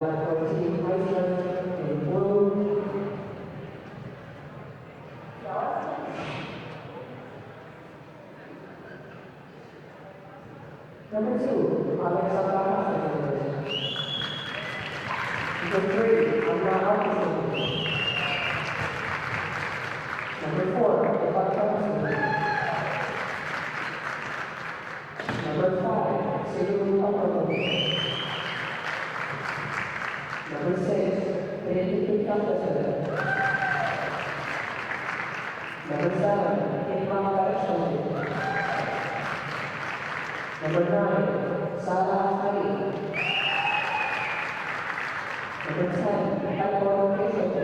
Team Iceland in blue. Number 2, Alexandra Hassan. Number 3, Anna Alvarez. Number 4, Eva Thompson. Number 5, Sylvie Upperwood. Number 6, Benedict Gustafsson. Number 7, Imran Barashwani. Number 9, Salah Hari. Number 10, Hector Keshav.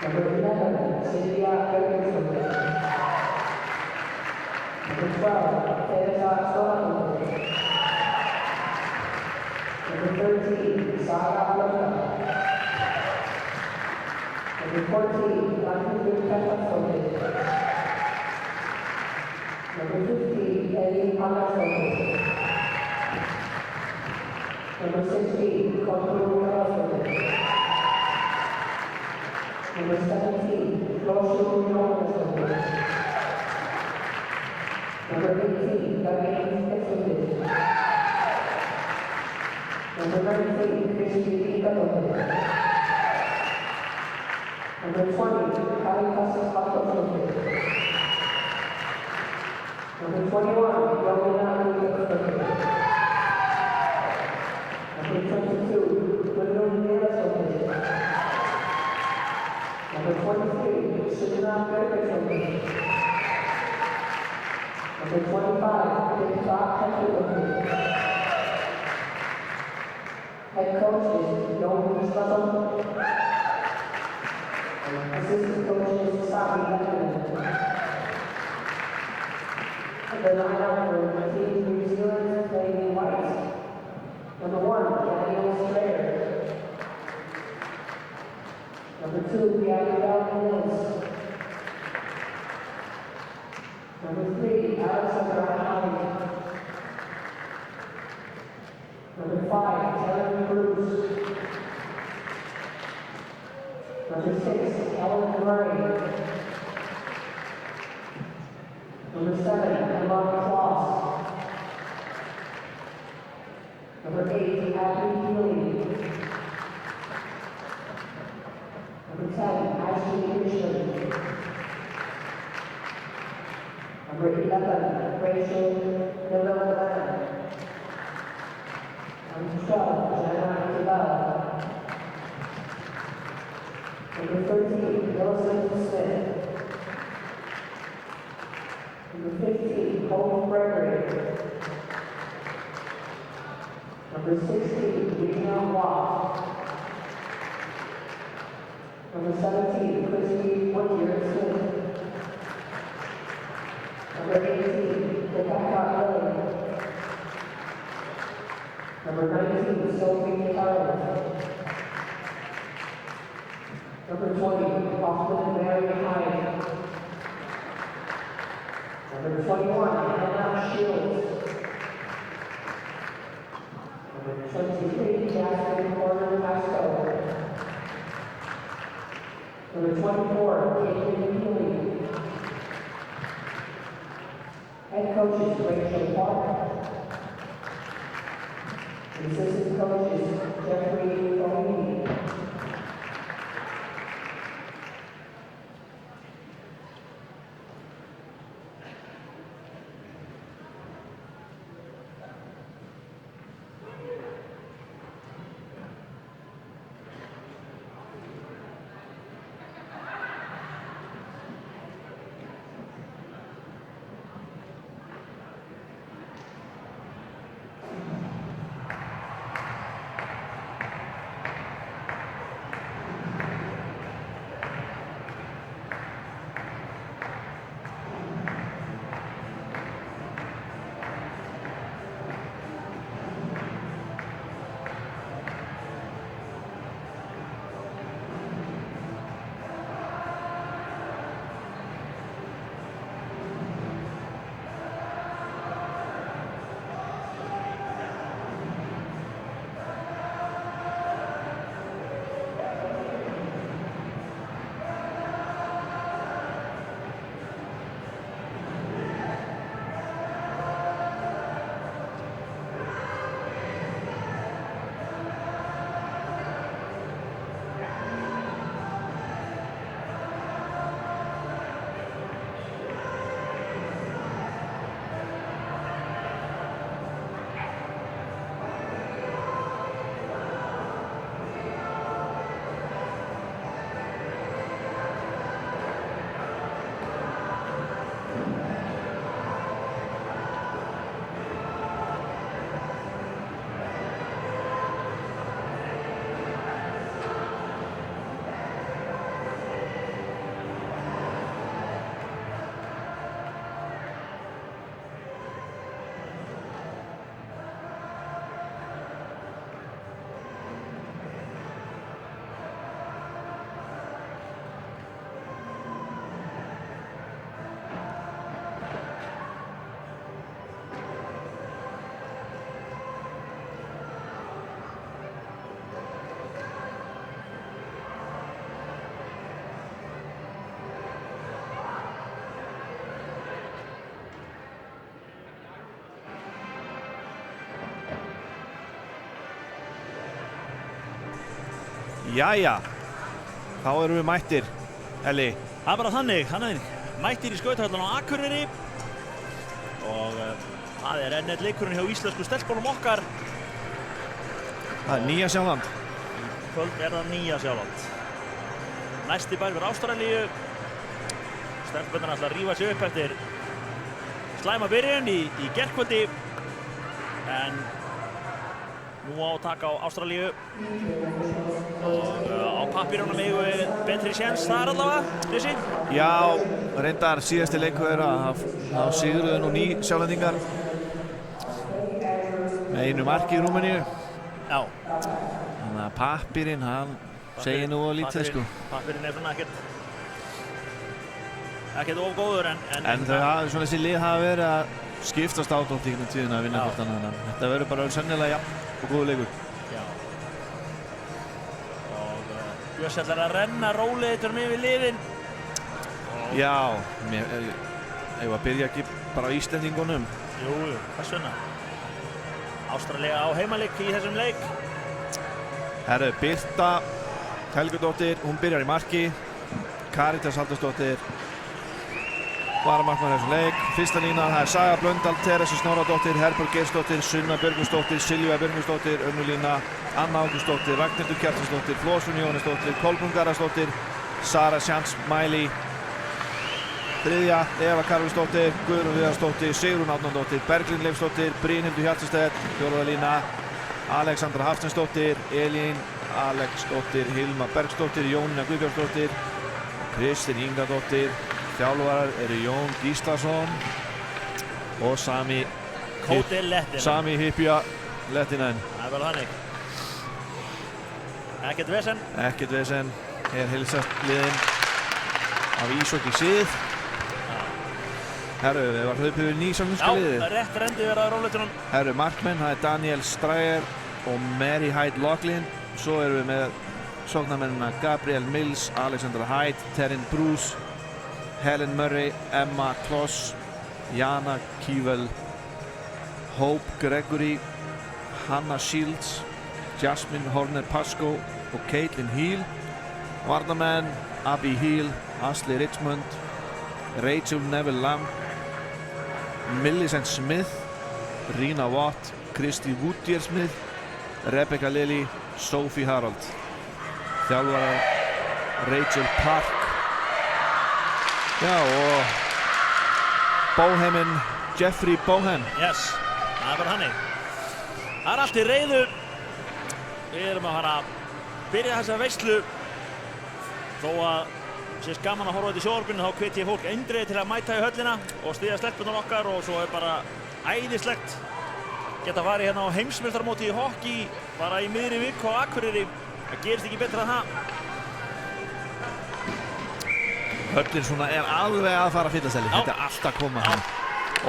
Number 11, Sylvia Ferguson. Number 12, Teresa Soto. Number 13, Sarah Lota. Number 14, Anthony Pepperson. Number 15, Eddie Palazzolo. Number 16, Control Carlson. Number 17, Roshu Johansson. Number 18, Gavin Exotis. Number 19, Christy Icatote. Number 20, Caritas Patosote. Number 21, Romina Uyosote. Number 22, William Mirasote. Number 23, Shina Ferguson. Number 25, Victor Petrucci. Head coach is Yogi Sutton. Assistant coach is Sami Lehman. The lineup for Team New Zealand playing in white. Number 1, Daniel Strayer. Number 2, Gabrielle Mills. Number 3, Alexandra Howard. Number 5, Taylor Bruce. Number 6, Ellen Murray. Number 7, Emma Kloss. Number 8, Abby Healy. Number 10, Ashley Richard. Number 11, Rachel Novella. Number 12, Jenna Cabell. Number 13, Millicent Smith. Number 15, Cole Gregory. Number 16, Regina Watt. Number 17, Christy Whittier Smith. Number 18, Rebecca Lilly. Number 19, Sophie Carlos. Number 20, Hoffman Mary Hyde. Number 21, Anna Shields. Number 23, Jasmine Porter Pasco. Number 24, Caitlin Healy. Head coach is Rachel Clark. Assistant coach is Jeffrey O'Neill. Jæja, þá erum við mættir, Elli. Það er bara þannig, hann er mættir í skautahöllan á Akureyri og það er enn eitt leikurinn hjá íslensku stelpunum okkar. Það er Nýja-Sjáland. Í kvöld er það Nýja-Sjáland. Næsti bær fyrir Ástralíu. Stelpunarnir ætla að rífa sig upp eftir slæma byrjun í gærkvöldi. En nú á að taka á Ástralíu og á pappírunum eigum við betri séns þar allavega, Krissi? Já, reyndar síðasti leikur er að þá sigruðu nú Nýja-Sjálendingar með einu marki í Rúmeníu. Já. Þannig að pappírinn, hann segir nú lítið sko. Pappírinn er svona ekkert of góður en þau hafa, svona þessi lið hafa verið að skiptast át í gegnum tíðina að vinna hvort annað, þannig að þetta verður bara sennilega jafn og góður leikur. Já. Og Björns ætlar að renna róleiturinn yfir liðin. Já, ef að byrja ekki bara á Íslendingunum. Jú, hvers vegna? Ástralía á heimaleik í þessum leik. Herru, Birta Helgadóttir, hún byrjar í marki. Karitas Halldórsdóttir varamarkmaður í þessum leik. Fyrsta línan, það er Saga Blöndal, Teresa Snorradóttir, Herborg Geirsdóttir, Sunna Björgvinsdóttir, Silvía Björgvinsdóttir, önnur lína, Anna Ágústsdóttir, Ragnhildur Kjartansdóttir, Flósrún Jóhannesdóttir, Kolbrún Garðarsdóttir, Sara Sjans Mæli. Þriðja, Eva Karolsdóttir, Guðrún Viðarsdóttir, Sigrún Árnadóttir, Berglind Leifsdóttir, Brynhildur Hjaltestedt. Fjórða lína, Alexandra Hafsteinsdóttir, Elín Alexdóttir, Hilma Bergsdóttir, Jónína Guðbjörnsdóttir, Kristín Ingadóttir. Þjálfarar eru Jón Gíslason og Sami Hyppja Lettinen. Það er bara þannig. Ekkert vesen. Ekkert vesen. Er heilsast liðin af Íshockey Sið. Herru, við varum hlaupið við nýsamlunska liðið. Já, rétt rendi verið á róleitunum. Herru, markmenn, það er Daniel Strayer og Mary Hyde Loughlin. Svo erum við með sóknarmennina Gabriel Mills, Alexandra Hyde, Terrin Bruce, Helen Murray, Emma Kloss, Jana Kível, Hope Gregory, Hannah Shields, Jasmine Horner-Pascoe og Caitlin Heal. Varnarmenn, Abby Heal, Ashley Richmond, Rachel Neville Lamb, Millicent Smith, Rina Watt, Kristi Woodyer Smith, Rebecca Lilly, Sophie Harold. Þjálfarar Rachel Park. Já, og Bohemin, Jeffrey Bohem. Yes, það er bara hannig. Það er allt í reiðu. Við erum að fara að byrja þessa veislu. Þó að sést gaman að horfa þetta í sjónvarpinu, þá hvet ég fólk eindregið til að mæta í höllina og styðja stelpurnar okkar, og svo er bara æðislegt geta farið hérna á heimsmeistarmóti í hockey bara í miðri viku á Akureyri. Það gerist ekki betra en það. Höllin svona er alveg að fara að fyllast, Elli. Þetta er allt að koma hann.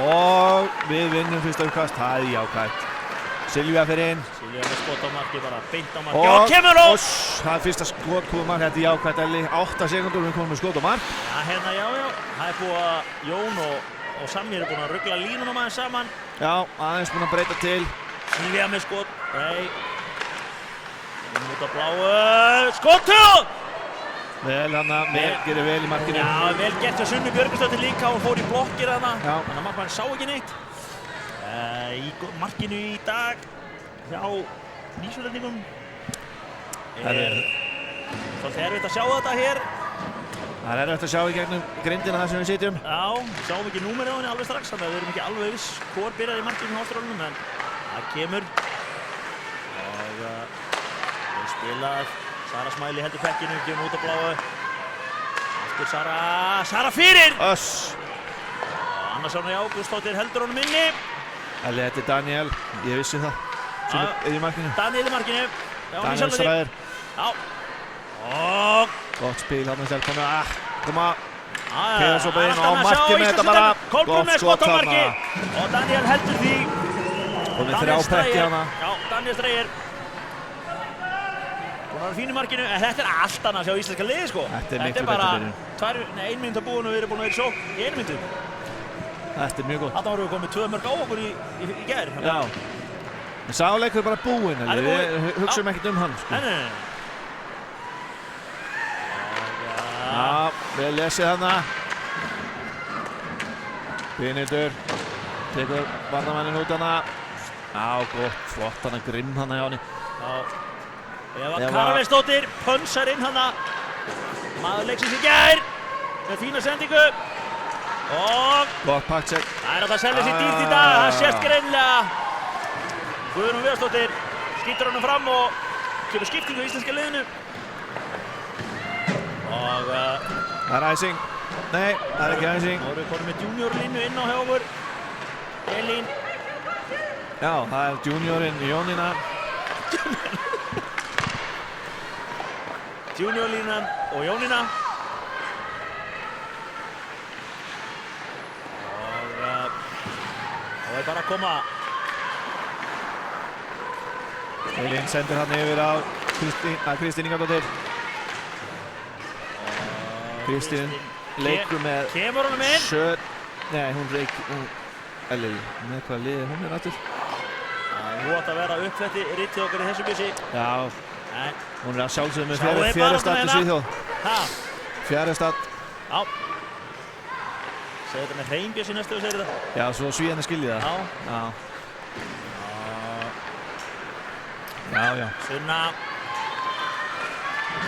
Og við vinnum fyrsta uppkast. Það er jákvæmt. Silvía fyrir inn. Silvía með skot á marki, bara beint á marki. Og kemur og! Það er fyrsta skot komið mark. Þetta er jákvæmt, Elli. 8 sekúndur við komum með skot á mark. Já, hérna, já. Það er búið að Jón og Samir er búin að ruggla línunum aðeins saman. Já, aðeins búin að breyta til. Silvía með skot. Nei. Út á bláu. Skotur! Vel hana, gerir vel í markinu. Já, vel gert hjá Sunnu Björgvinsdóttir líka og fór í blokkir hana. Þannig að markmaðurinn sá ekki neitt. Í markinu í dag hjá Nýja-Sjálendingum er svolítið erfitt að sjá þetta hér. Það er erfitt að sjá í gegnum grindina þar sem við sitjum. Já, sjáum ekki númerið á henni alveg strax, þannig að við erum ekki alveg viss hvor byrjar í markinu hjá Ástralíu, en það kemur. Og við spilað. Sara Smiley heldur fekkinu, gefum út á bláu. Aftur Sara fyrir! Anna Sjóney Ágústsdóttir heldur honum inni. Elli, þetta er Daniel, ég vissi það. Sem er í markinu. Daniel í markinu. Daniel Strayer. Já. Og gott spil, hann er selv komið. Koma. Peða svo bara inn á markið með þetta bara. Kolbrún með skot á marki. Og Daniel heldur því. Og við þrjá pekki hana. Já, Daniel Strayer. Það er fín í markinu, en þetta er allt annars hjá íslenska liði, sko. Þetta er miklu betur byrjun. Þetta er bara 1 mínúta búin og við erum búin að vera í sókn í 1 mínútu. Þetta er mjög gott. Þarna vorum við komið 2 mörk á okkur í gær. Já. En sá leikur er bara búinn, við hugsaum ekkert um hann, sko. Nei. Vel lesið þarna. Brynhildur tekur varnarmanninn út hana. Já, gott, flott hana, grimm hana hjá henni. Já. Eva Karvesdóttir pönsar inn hana. Maður leiksins í gær. Með fína sendingu. Og Gott paktseg. það er að það selja sér dýrt í dag. Það sést greinilega. Guðrún Viðarsdóttir skýtur honum fram og kemur skiptingu í íslenska liðinu. Og Það er æsing. Nei, það er ekki æsing. nú erum við konum með juniorlínu inn á hjá okkur. Elín. Já, það er juniorinn Jónína. Juniorlínan og Jónína. Og það er bara að koma. Elín sendir hann yfir á Kristín Ingadóttir. Kristín leikur með Kemur honum inn. Nei, hún Elli, með hvaða liði hún aftur? Nú átt að vera uppfletti rittið okkar í þessu bjössi. Já, En, hún er að sjálfsögðu með Sjáum við fjärði baráttu stað í hérna? Svíþjóð. ha, Fjärði stað. já. Segðu þetta með hreimbjössi næstu og segir þetta. Já, svo Svíðan skiljið það. Já. Já. Sunna.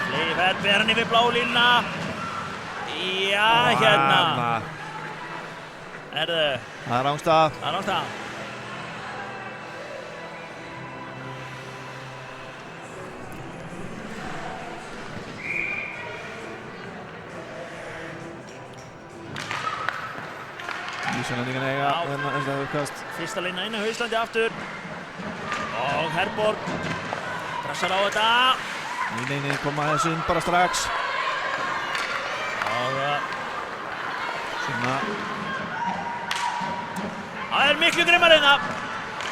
Fleifert ber hann yfir blá línuna. Já, hérna. Erðu, Það er rángstað. það er ástæðan. Íslandingan eiga Já. þetta uppkast. Fyrsta lína inn á Hauslandi aftur. Og Herborg pressar á þetta. Nei, koma þessu inn bara strax. Og Svona. það er miklu grimmar hérna.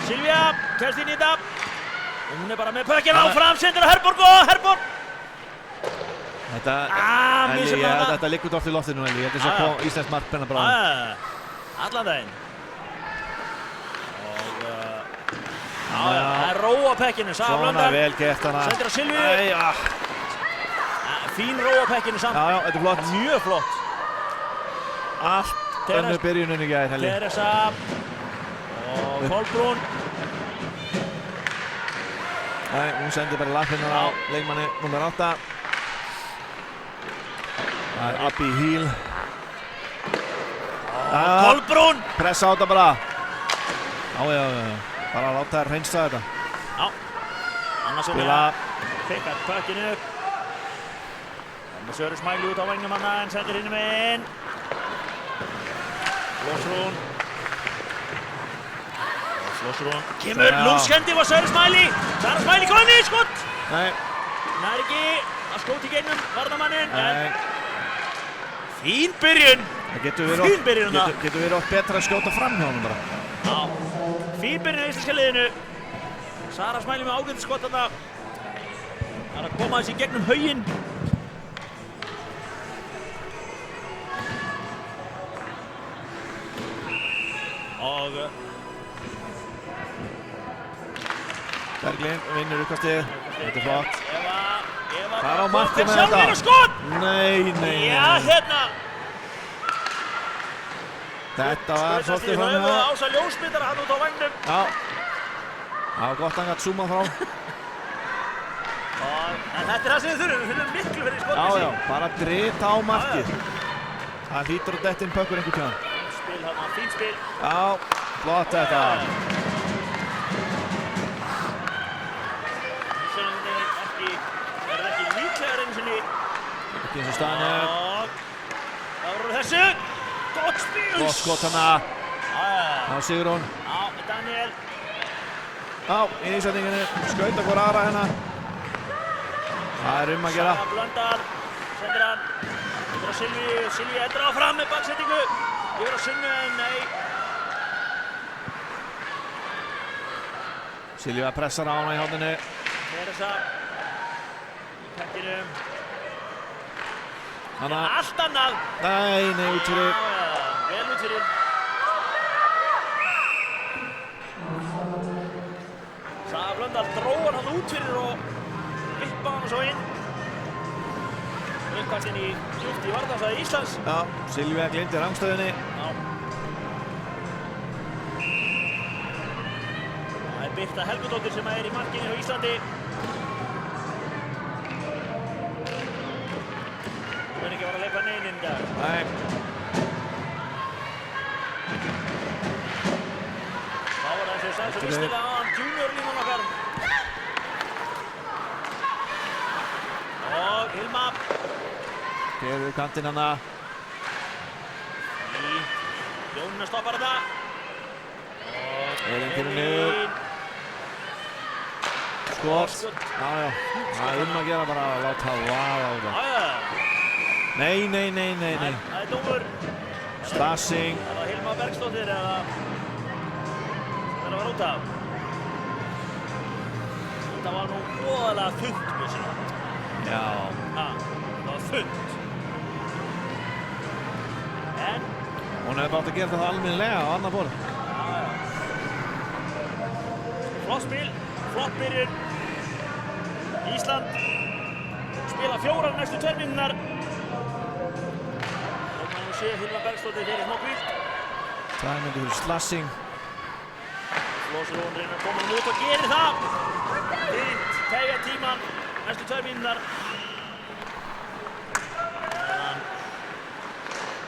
Silvía kemst inn í þetta. Og hún er bara með pökkinn áfram, sendir á Herborg og Herborg. Þetta, Elli, Elli, misjafn hana. þetta liggur dálítið í loftinu, Elli. Ég held þess að Já. Íslands mark brenna bara á. Allan daginn. Og Já. það er ró á pekkinu, Sara Svona Blöndal. vel gert hana. Sendir á Silvíu. Æ, ah. Fín ró á pekkinu samt. Já, þetta er flott. Mjög flott. Allt önnur byrjunin í gær, Elli. Teresa og Kolbrún. Nei, hún sendir bara lappinnar á leikmanni nr. 8. Það er Abby Hill. Kolbrún. Pressa á þetta bara. Já. Bara láta þær hreinsta þetta. Já. Annars Spila. Pikkar pökkinu upp. Þannig Söru Smæli út á vangnum hana en sendir hinum inn. Lósrún. Lósrún. Kemur Já. lúmskendi var Söru Smæli. Sara Smæli komin í skott. Nei, Nær ekki að skjóta í gegnum varnarmanninn. En nei. fín byrjun. Það getur Fín byrjun þarna. verið oft betra að skjóta fram hjá honum bara. Já. Fín byrjun í íslenska liðinu. Sara Smæli með ágætt skott þarna. Það er að koma þessi í gegnum hauginn. Og Berglind vinnur uppkastið. Þetta er flott. Eva Hvað á markið með sjálfur þetta? og skot! Nei. Já, hérna! Þetta var Skautast í svolítið höfuð framhjá. á Ása Ljósmyndara hann út á vagnum. Já. Það var gott að hann gæti zooma frá. En þetta er það sem við þurfum. Við þurfum miklu fyrir skotið Já. Bara drita á markið. Það hlýtur að detta inn pökkur einhvern tíðan. Spil hann, fín spil. Já, flott þetta. Íslandingar verður ekki líklegar einu sinni. Ekki eins og staðan er. Og það voru þessu. Gott spil. Gott skot hana. Ná Sigrún. Já, Daniel. Já, inn í Íslandinginni. Skauta hvora aðra hérna. Það er að gera. Sara Blöndal. Sendir hann. Sendir á Silvíu. Silvíu endur áfram með baksettingu. Yfir á Sunnu en nei. Silvíu pressar á hana í hóndinni. Teresa. Í pekkinum. Hanna. Allt annað. Nei, út fyrir. Vel út fyrir. Sara Blöndal dróð hann út fyrir og vippaði hann svo inn. uppkastinn í djúpt í varnarsvæði Íslands. Já, Silvía gleymdi rangstöðunni. Já. Það er Birta Helgudóttir sem er í markinu hjá Íslandi. Hún er ekki að fara að leipa neinin í dag. Nei. Þá var það eins og ég sagði svo vistilega aðan junior línan okkar. Og Hilma. Gerður kantinn hana. Jónína stoppar þetta. Og Elín kemur niður. Skot. Já. Það er að gera bara að láta vaða á það. Já. Nei. Það er dómur. Stassing. Er það Hilma Bergsdóttir eða sem er að fara út af? Þetta var nú voðalega þunnt með sér. Já. Það var þunnt. En Hún hefði átt að gera það almennilega á annar borð. flott spil, flott byrjun. Ísland spila 4 næstu 2 mínúturnar. Og maður sé Hilma Bergsdóttir fyrir smá hvíld. 2 mínútur fyrir Slassing. Flósrún reynir að koma út og gerir það. Fínt, tegja tíman næstu 2 mínúturnar. Meðan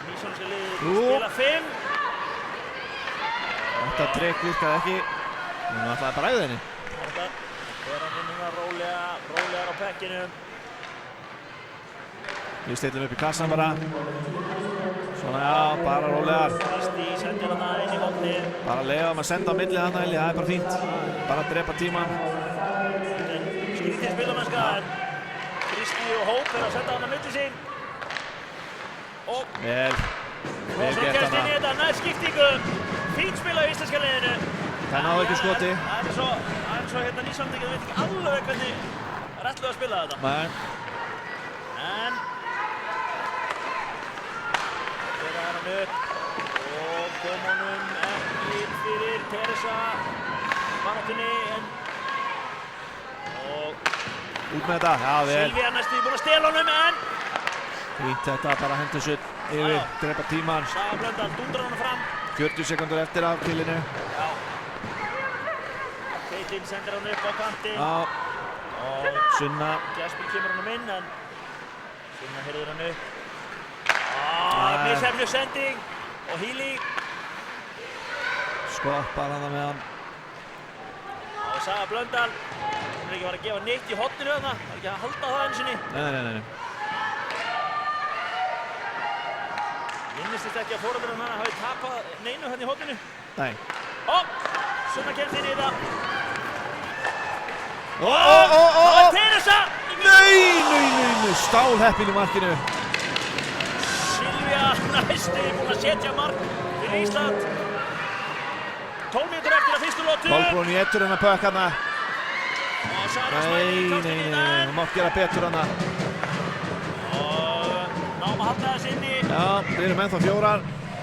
nýsjónska liðið spila 5. Þetta trikk virkaði ekki. Hún ætlaði bara að æða henni. Þetta er hann inn hérna rólegar á pekkinu. Við stillum upp í kassan bara. Svona já, bara rólegar. Kristi sendir hana inn í hópnið. Bara leiða að senda á milli hana, Eli, það er bara fínt. Bara að drepa tíman. Skrítið spilamennska en Kristi og Hóp er að senda hana á milli sín. Og Vel svo gert kemst inn í hana. þetta nær skiptingu. Fínt spil á íslenska liðinu. Það náði ekki skoti. Það er svo hérna nýsamdegið, þú veit ekki alveg hvernig er ætluð að spila þetta. Nei. En þegar hann upp og kom honum ekki fyrir Teresa baráttunni og Út með þetta, já vel. Silvía næstum búin að stela honum en Fínt þetta, bara hendur sér yfir, Já. drepa tíman. Saga Blöndal dundrar honum fram. 40 sekundur eftir af killinu. Já. Beitin sendir hann upp á kanti Já, og Sunna. Jasmine kemur honum inn en Sunna hirðir hann upp. Nei. Misefnu sending og Healy Skoppar hana með hann. og Saga Blöndal. Hún er ekki að fara að gefa neitt í horninu þarna, það er ekki að halda það einu sinni. Nei. Minnist þetta ekki að foreldrar hennar hafi tapað neinu hérna í horninu. Nei. Og Sunna kemst inn í þetta. Ó! Það er Teresa! Nei, stálheppin í markinu. Silvía næsti búin að setja mark fyrir Ísland. 12 mínútur eftir að fyrstu lotu. Kolbrún í ettur hennar pökk hana. Og Sara Smæli komst inn í Nei, þetta. hún mátt gera betur hana. Og náum að halda þess inn í. Já, við erum ennþá 4.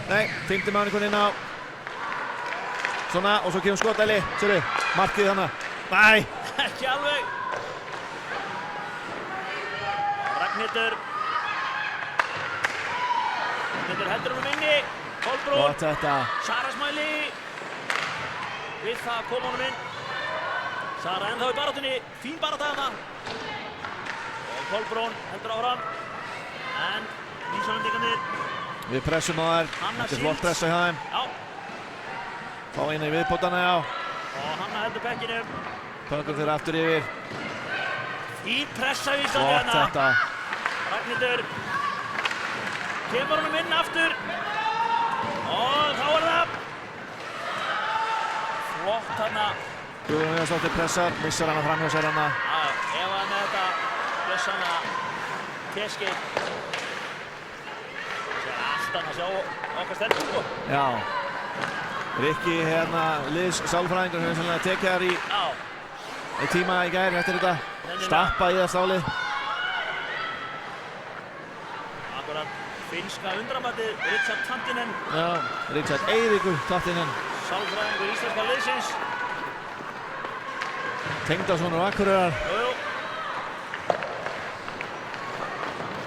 Nei, 5. maður einhvern inn á. Svona, og svo kemur skotæli. Sérðu, markið hana. Nei! Ekki alveg. Ragnhildur heldur honum inni. Kolbrún. Gott þetta. Sara Smæli. Við það kom honum inn. Sara ennþá í baráttunni. Fín barátta þarna. Og Kolbrún heldur áfram. En nýsjónendingarnir. Við pressum á þær. Hanna Þetta er flott Shields. pressa hjá þeim. Já. Fá eina í viðbótana, já. Og Hanna heldur bekkinu. Pökkum þeir aftur yfir. Fín pressa í Íslandi Gott hérna. þetta. Ragnhildur kemur honum inn aftur og þá er það flott hana. Guðrún Viðarsdóttir pressar, missar hana fram hjá sér hana. Ef hann með þetta blössana teskeið það er alltaf að sjá okkar stendur sko. Já. Rikki hérna, liðs sálfræðingur, hefur sannlega tekið þær í tíma í gær eftir þetta. Stappa í það stálið. Akkurat finnska undramætið Richard Tantinen, Já, Richard Eiríkur Tantinen. sálfræðingur íslenska liðsins. Tengdason og Akureyrar. Jú.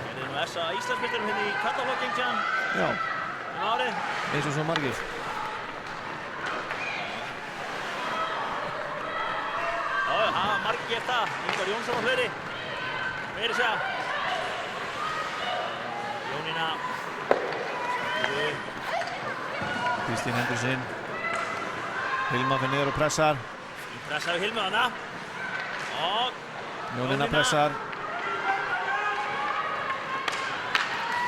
Gerði nú blessa Íslandsmeistarum hérna í kallaflokking sem Já, árið. eins og svo margir. Já, hafa margir gert það. Ingvar Jónsson og fleiri. Meiri segja. Jónína. Kristín Henderson. Hilma fyrir niður og pressar. Pressa við Hilma þarna. Og Jónína pressar.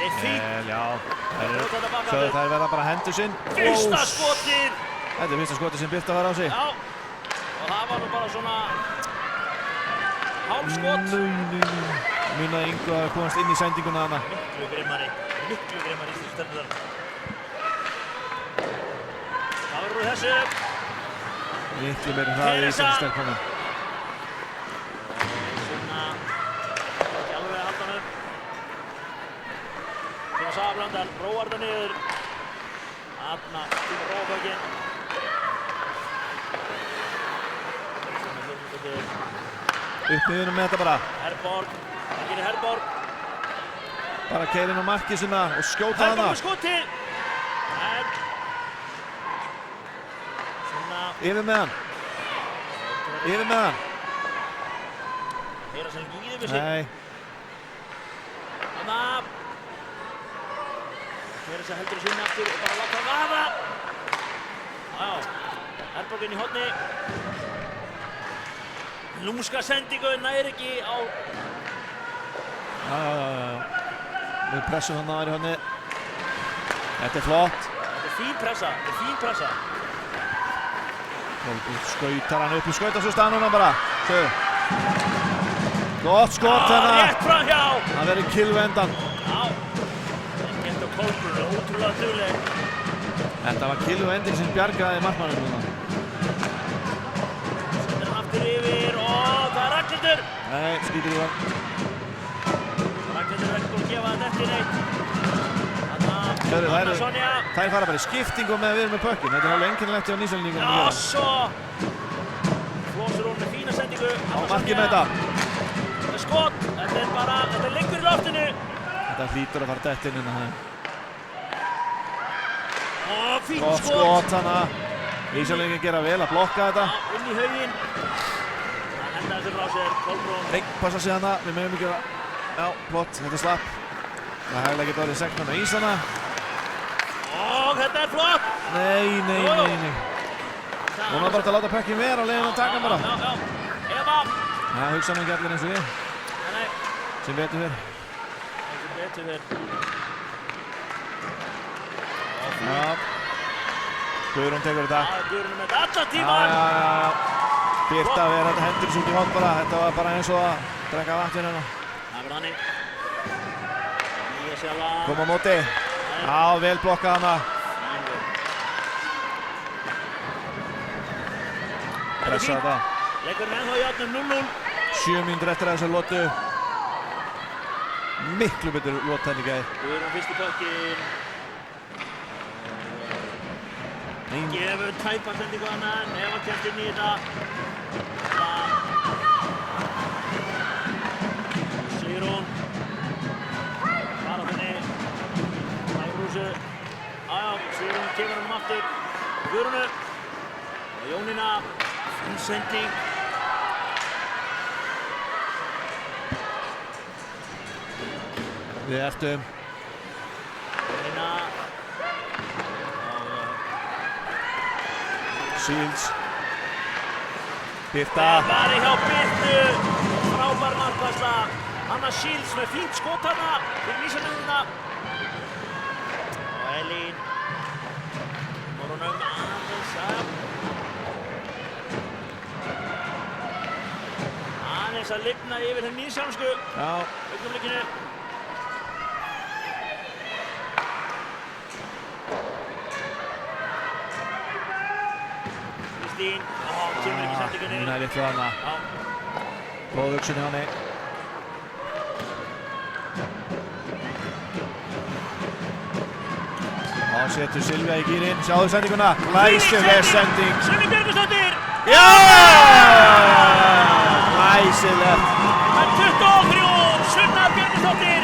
þetta er fínt. Vel, já. Þær Þær verða bara Henderson. Fyrsta skotið. Þetta er fyrsta skotið sem Birta var á sig. Já. Og það var nú bara svona hálfskot. Munaði Ingu að komast inn í sendinguna þarna. Miklu grimmari íslensku stelpunar. Það verður úr þessu. Miklu meiri hraði í þessari stelpunum. Svona ekki alveg að halda hann upp. Svona Saga Blöndal róar það niður. Þarna kemur rófögginn. Upp miðunum með þetta bara. Herborg, það gerir Herborg. Bara keyra inn á markið sinna og skjóta Herborg hana. með skotið. En svona Yfir með hann. Yfir með hann. heyra sem líður við sig. Nei. Þarna heyra sem heldur í sinni aftur og bara láta það vaða. Já, Herborg inn í horni. Lúmska sendingu nær ekki á. Já. Við pressum hann aðri horni. Þetta er flott. Þetta er fín pressa. Og skautar hann upp í skautasústanuna bara. Sjö. Gott skot hérna. Rétt framhjá. Það verður killvendan. Já. Þetta er Kolbrún, ótrúlega dugleg. Þetta var killvending sem bjargaði markmannum núna. Sendir hann aftur yfir og það er Ragnhildur. Nei, skýtur í það. Ragnhildur er ekki búin að gefa þetta eftir neitt. Hörru, Anna Sonja. þær fara bara í skiptingu með að við erum með pökkin. Þetta er alveg einkennilegt hjá nýsælningunum að Já, gera. svo. Flósur hún með fína sendingu. Á markið með þetta. Þetta er skot. Þetta er lengur í loftinu. Þetta hlýtur að fara dett inn hérna. Og fín Gott skot. skot hana. Nýsælningin gera vel að blokka þetta. Já, inn í hauginn. Það henda þessu frá sér, Kolbrún. Reng passa sig hana. Við mögum ekki að... Já, flott. Þetta er slapp. Það hefði ekki orðið segna með ísana. Og þetta er flott. Nei. Hún var bara til að láta pökkin vera á leiðin að taka bara. Já. Eva. Það hugsa nú ekki allir eins og ég. Nei. Sem betur fyrr. Sem betur fyrr. Já. Guðrún tekur þetta. Já, Guðrún með þetta allan tíman. Já. Birta verið þetta hendur þessu út í hótt bara. Þetta var bara eins og að drekka vatn hérna. Það verður hannig. Nýja sjálfa. Koma á móti. Já, vel blokkað hana. Pressa þetta. Leikurinn ennþá í játnum 0-0. 7 mínútur eftir að þessar lotu. Miklu betur lot henni gæði. Guðrún fyrst í pökkinn. Gefur tæpa sendingu hana. Eva kemst inn í þetta. Sigrún. Baráttunni. Hafrúsu. Já, Sigrún kemur hann aftur. Guðrúnu. Og Jónína. Fín sending. Við ertum. Jónína. Shields. Birta. Það var hjá Birtu. Frábær markvarsla. Anna Shields með fínt skot hana fyrir nýsælninguna. Og Elín. Morunum aðeins að. Aðeins að lifna yfir þeim nýsælnsku. Já. Augnablikinu. Kristín. Kemur ekki sendingunni. Hún er litlu hana. Já. Góð hugsun hjá henni. Þá setur Silvía í gírinn. Sjáðu sendinguna. Glæsileg sending. Sunna Björgvinsdóttir. Já! Glæsilegt. Með 23. Sunna Björgvinsdóttir.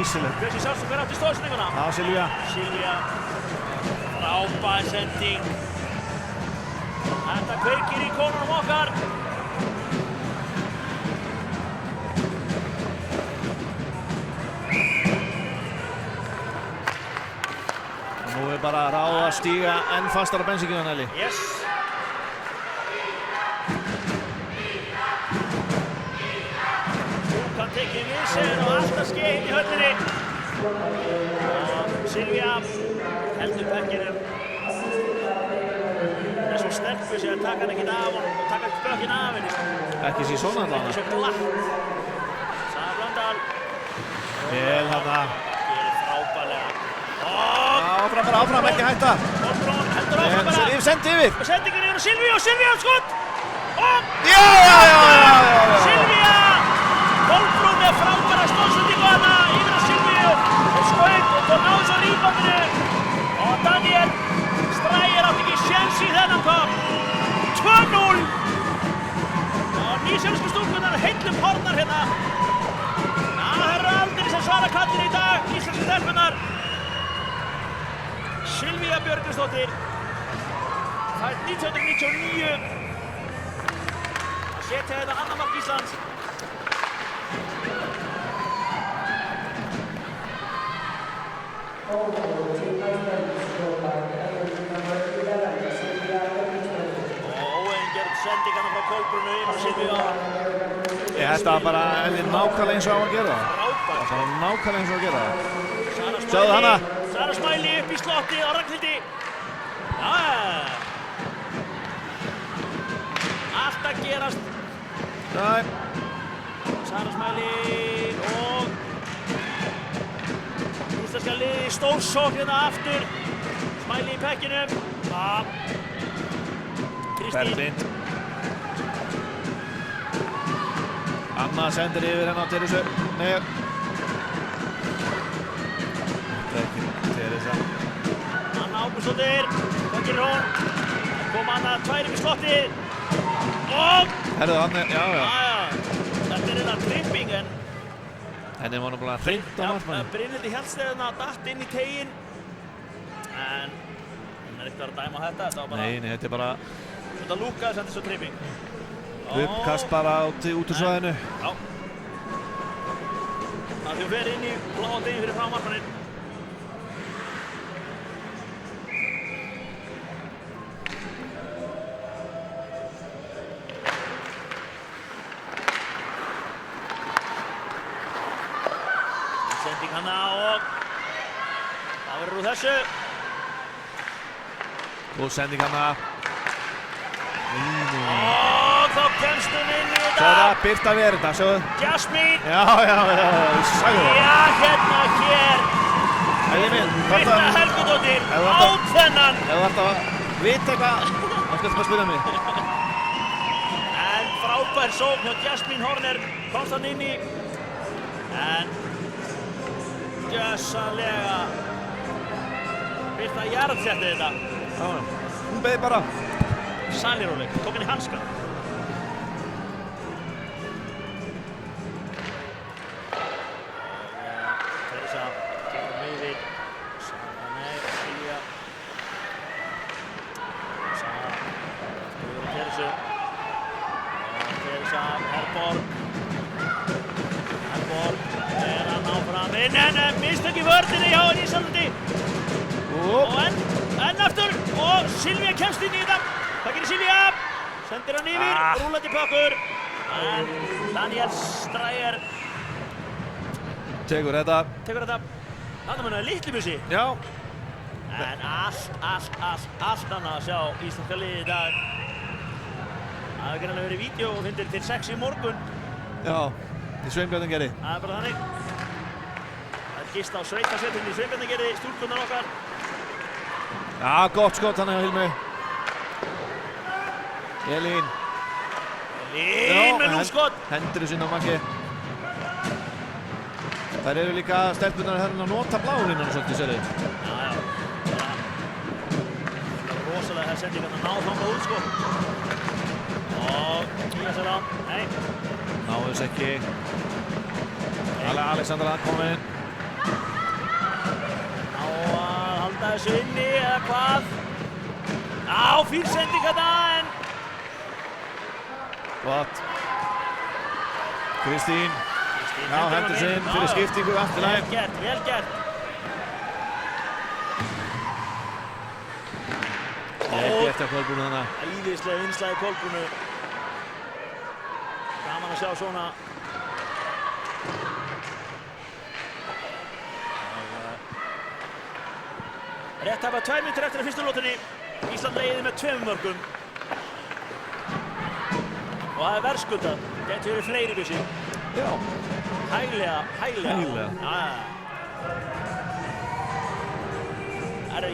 glæsilegt. Hver sem sástu hver átti stóðsendinguna? Já, Silvía. Silvía. Frábær sending. Þetta kveikir í konunum okkar. Nú er bara ráð að stíga enn fastar á bensíngjöfuna, Elli. Yes. Stúlkan tekið við sig og alltaf skeið í höllinni. Og Silvía heldur pekkinum. Hún er svo stelpu sig að taka hann ekkert af honum og taka ekkert bökinn af henni. Ekki sér svona Ekki þarna. svo glatt. Sara Blöndal. Vel þarna. Gerir frábærlega. Áfram, ekki hætta. Kolbrún heldur áfram bara. Sendi yfir. Og sendingin yfir á Silvíu og Silvía skot. Og Já. Silvía! Kolbrún með frábæra stóðsendingu hana yfir á Silvíu og skaut og tók náðu svo rýbandinu. Og Daniel Strægir átti ekki séns í þennan topp. 2-0. Og nýsjálfsku stúlkurnar heillum hornar hérna. Það eru aldrei sem svara kallinu í dag, íslensku stelpurnar. Silvía Björgvinsdóttir fædd 1999 að setja þetta annað mark Íslands. Oh, team husband is scored by Ellen number 11, Silvia Björgvinsdóttir. Og óeigingjarn sendingarna frá Kolbrúnu yfir Silvíu. Þetta var bara nákvæmlega eins og á að gera það. Frábært. Það var nákvæmlega eins og að gera það. Sara Sjáðu hana. Sara Smiley upp í slotti á Ragnhildi. Já. Allt að gerast. Nei. Sara Smiley og íslenska liði stórsókn hérna aftur. Smiley í pekkinum. Kristín. Berglind. Anna sendir yfir hennar til þessu. Nei. Þetta er ekki til þess að. Anna Ágústsdóttir. Hvað gerir hún? Kom Anna tvær upp í slottið. Og Herðu, hann er, já. Þetta er þetta tripping en Henni var nú bara hreint á markmanni. Brynhildur Hjallstegðina datt inn í teginn. En hún er ekkert að dæma þetta. Þetta var bara Nei, þetta er bara þetta lúkaði sem þessu tripping. uppkast bara út úr svæðinu. Já. Það því hún fer inn í bláa teginn fyrir frá markmanninn. Sending hana og það verður úr þessu. Og sending hana. Og þá kemst hún inn í Sjáðu þetta. það, Birta við þetta, sjáðu. Jasmín. Já, sagði það. Já, hérna hér. Birta Helgudóttir á þennan. Ef þú ætti að vita eitthvað, þá skaltu bara spyrja mig. En frábær sókn hjá Jasmín Horner komst hann inn í. En gjörsamlega Birta jarðsetti þetta. Já, hún beið bara. Sæliróleg, tók hann í hanska. Teresa kemur yfir. Sara, nei, Silvía. Sara, aftur yfir á Teresu. Og Teresa, Herborg. Herborg er að ná fram inn, en mistök í vörninni hjá Ísalandi. Og enn aftur, og Silvía kemst inn í þetta. Það gerir Silvía, sendir hann yfir, rúllandi pökkur. En Daniel Strægir Tekur þetta. Þarna munnaði Litlumussi. Já. En allt annað að sjá íslenska liðið í dag. Það hefur greinlega verið vídeo og fyndir til 6 í morgun. Já, í Sveinbjarnargerði. Það er bara þannig. Það er gist á sveitasveitinni í Sveinbjarnargerði, stúlkurnar okkar. Já, gott skot hann hjá Hilmi. Elín. Elín með lúskot. Hendur þessu inn á marki. Þær eru líka stelpunar hérna að nota blálinan svolítið sérið. Já. Það var rosalega þær sendingarna náð þangað út sko. Og kíka sér á. Nei. Náðu þess ekki. Alexandra komin inn. Á að halda þessu inni eða hvað? Á, fín sending þarna en... Gott. Kristín. Já, hendur sig inn fyrir skiptingu aftur Vel læg. gert, vel gert. Vel gert á Kolbrúnu þarna. Æðislega innslag í Kolbrúnu. Gaman að sjá svona. Rétt hafa 2 mínútur eftir að fyrstu lotunni. Ísland leiðir með 2 mörkum. Og það er verðskuldað. Gæti verið fleiri vissi. Já. Hæglega. Hæglega.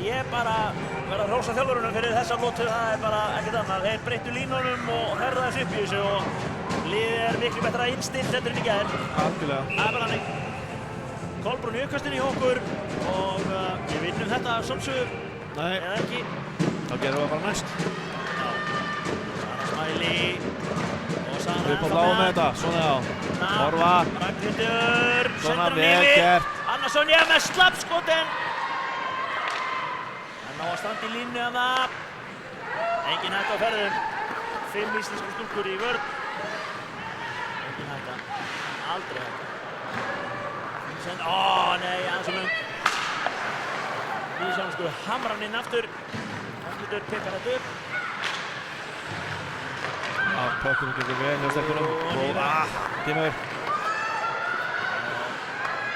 Ég bara verð að hrósa þjálfurunum fyrir þessa lotu, það er bara ekkert annað. Þeir breyttu línunum og herða þessu upp í þessu og liðið er miklu betra innstilt heldur en í gær. Algjörlega. Það er bara hannig. Kolbrún í uppkastinu í okkur og við vinnum þetta sjálfsögðu. Nei. Eða ekki. Þá gerum við það bara næst. Já. Sara Smæli og Sara Upp á bláa með þetta, svona já. Horfa. Ragnhildur. Svona Sendur hann vel yfir. gert. Anna Sonja með slappskotin. Ná að standa í línu að það. Engin hætta á ferðum. 5 íslenskar stúlkur í vörn. Engin hætta. Aldrei hætta. Nei, aðeins og lung. Við sjáum sko hamran inn aftur. Ragnhildur pekar þetta upp. Já, pökkunum getur vel hjá stelpunum. Og kemur.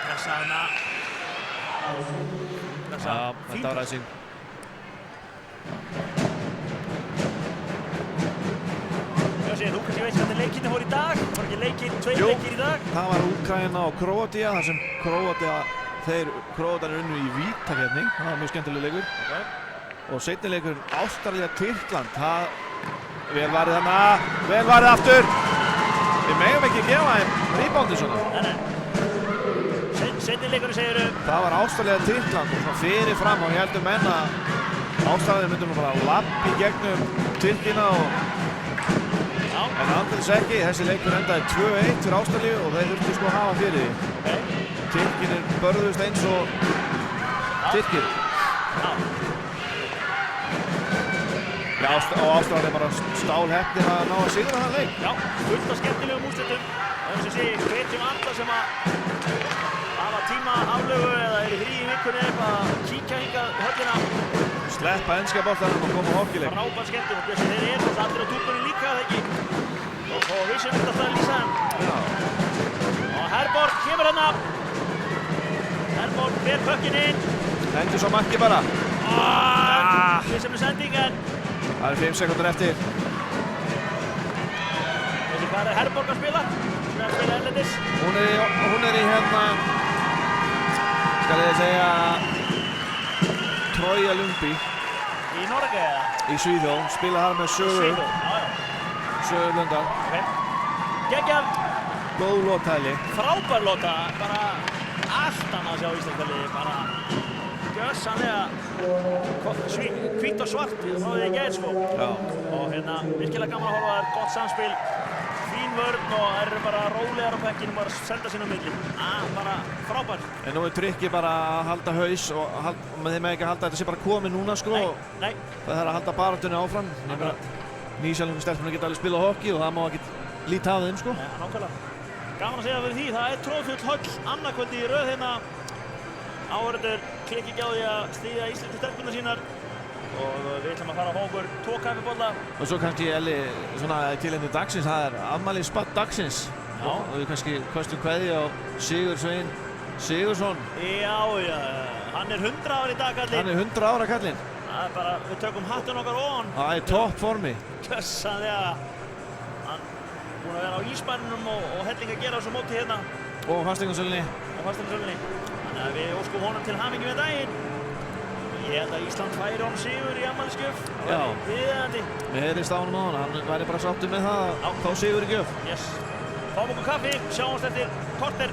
Pressa hana. Pressa. Já, þetta var ræsing. Þú kannski veit hvernig leikirnir fór í dag. Það var ekki leikir, 2 leikir í dag. Það var Úkraína og Króatía, þar sem Króatarnir unnu í vítakeppni. Það var mjög skemmtileg leikur. Og seinni leikurinn Ástralía-Tyrkland. Vel varið þarna, vel varið aftur. Við megum ekki gefa þeim reboundið svona. Nei. Seinni leikurinn segiru. Það var Ástralía-Tyrkland og svona fyrir fram og ég heldum menn að Ástralía myndum að fara lapp í gegnum Tyrkina og en andils ekki, þessi leikur endaði 2-1 fyrir Ástralíu og þeir þurftu sko að hafa fyrir því. Tyrkinir börðust eins og Tyrkir. Já, og Ástralíu bara stálheppnir að ná að sigra þann leik. Já, fullt af skemmtilegum úrslitum. Þess að sé, hvetjum alla sem að hafa tíma aflögu eða eru frí í vikunni eitthvað að kíkja hingað höllina. Sleppa enska boltanum og koma á hockeyleik. Frábær skemmtum og þessi þeir eru allir á túpunni líka, eða ekki? Og við séum þetta að lýsa þeim. Já. Og Herborg kemur hérna. Herborg ber pökkinn inn. Hendur svo marki bara. Við sem er sendingen. Það eru 5 sekúndur eftir. Veistu hvað er Herborg að spila? Hún er að spila erlendis. Hún er í hérna, skal ég segja, Trója Lundby. Í Norge eða? Í Svíþjóð, spila þar með Sögu. Sögu Lundal. Geggjað. Góð lóthæli. Frábær lóta, bara allt annað að sjá íslenska liði, bara gjörsamlega hvítt og svart frá því í gær sko. Já. Og hérna, virkilega gaman að horfa, það er gott samspil, fín vörn og það eru bara rólegar á bekkinu, bara senda sín á milli. Bara frábær. En nú er trikkið bara að halda haus og með þeim ekki að halda þetta sé bara komið núna sko. Nei. Það er að halda baráttunni áfram. Nýsjálfum stelpunum geta alveg spila hockey og það má ekki líta af þeim sko. Nei, nákvæmlega. Gaman að segja fyrir því, það er tróðfull höll annarkvöldi í röð hérna. Áhorfendur klikki ekki á því að styðja íslensku stelpurnar sínar og við ætlum að fara að fá okkur 2 kaffibolla. Og svo kannski Elli, svona tilefni dagsins, það er afmælisbarn dagsins. Já. Og við kannski kostum kveðju á Sigur Svein Sigursson. Já, hann er 100 ára í dag kallinn. Hann er 100 ára kallinn. Það er bara, við tökum hattinn okkar ofan. Það er topp formi. Gjörsamlega. Hann búinn að vera á ísbænum og helling að gera á þessu móti hérna. Og fasteignasölunni. Þannig að við óskum honum til hamingju með daginn. Ég held að Ísland færi honum sigur í afmælisgjöf. Já. Viðeigandi. Við heyrðist á honum á hann væri bara sáttur með það að fá sigur í gjöf. Yes. Fáum okkur kaffi, sjáumst eftir korter.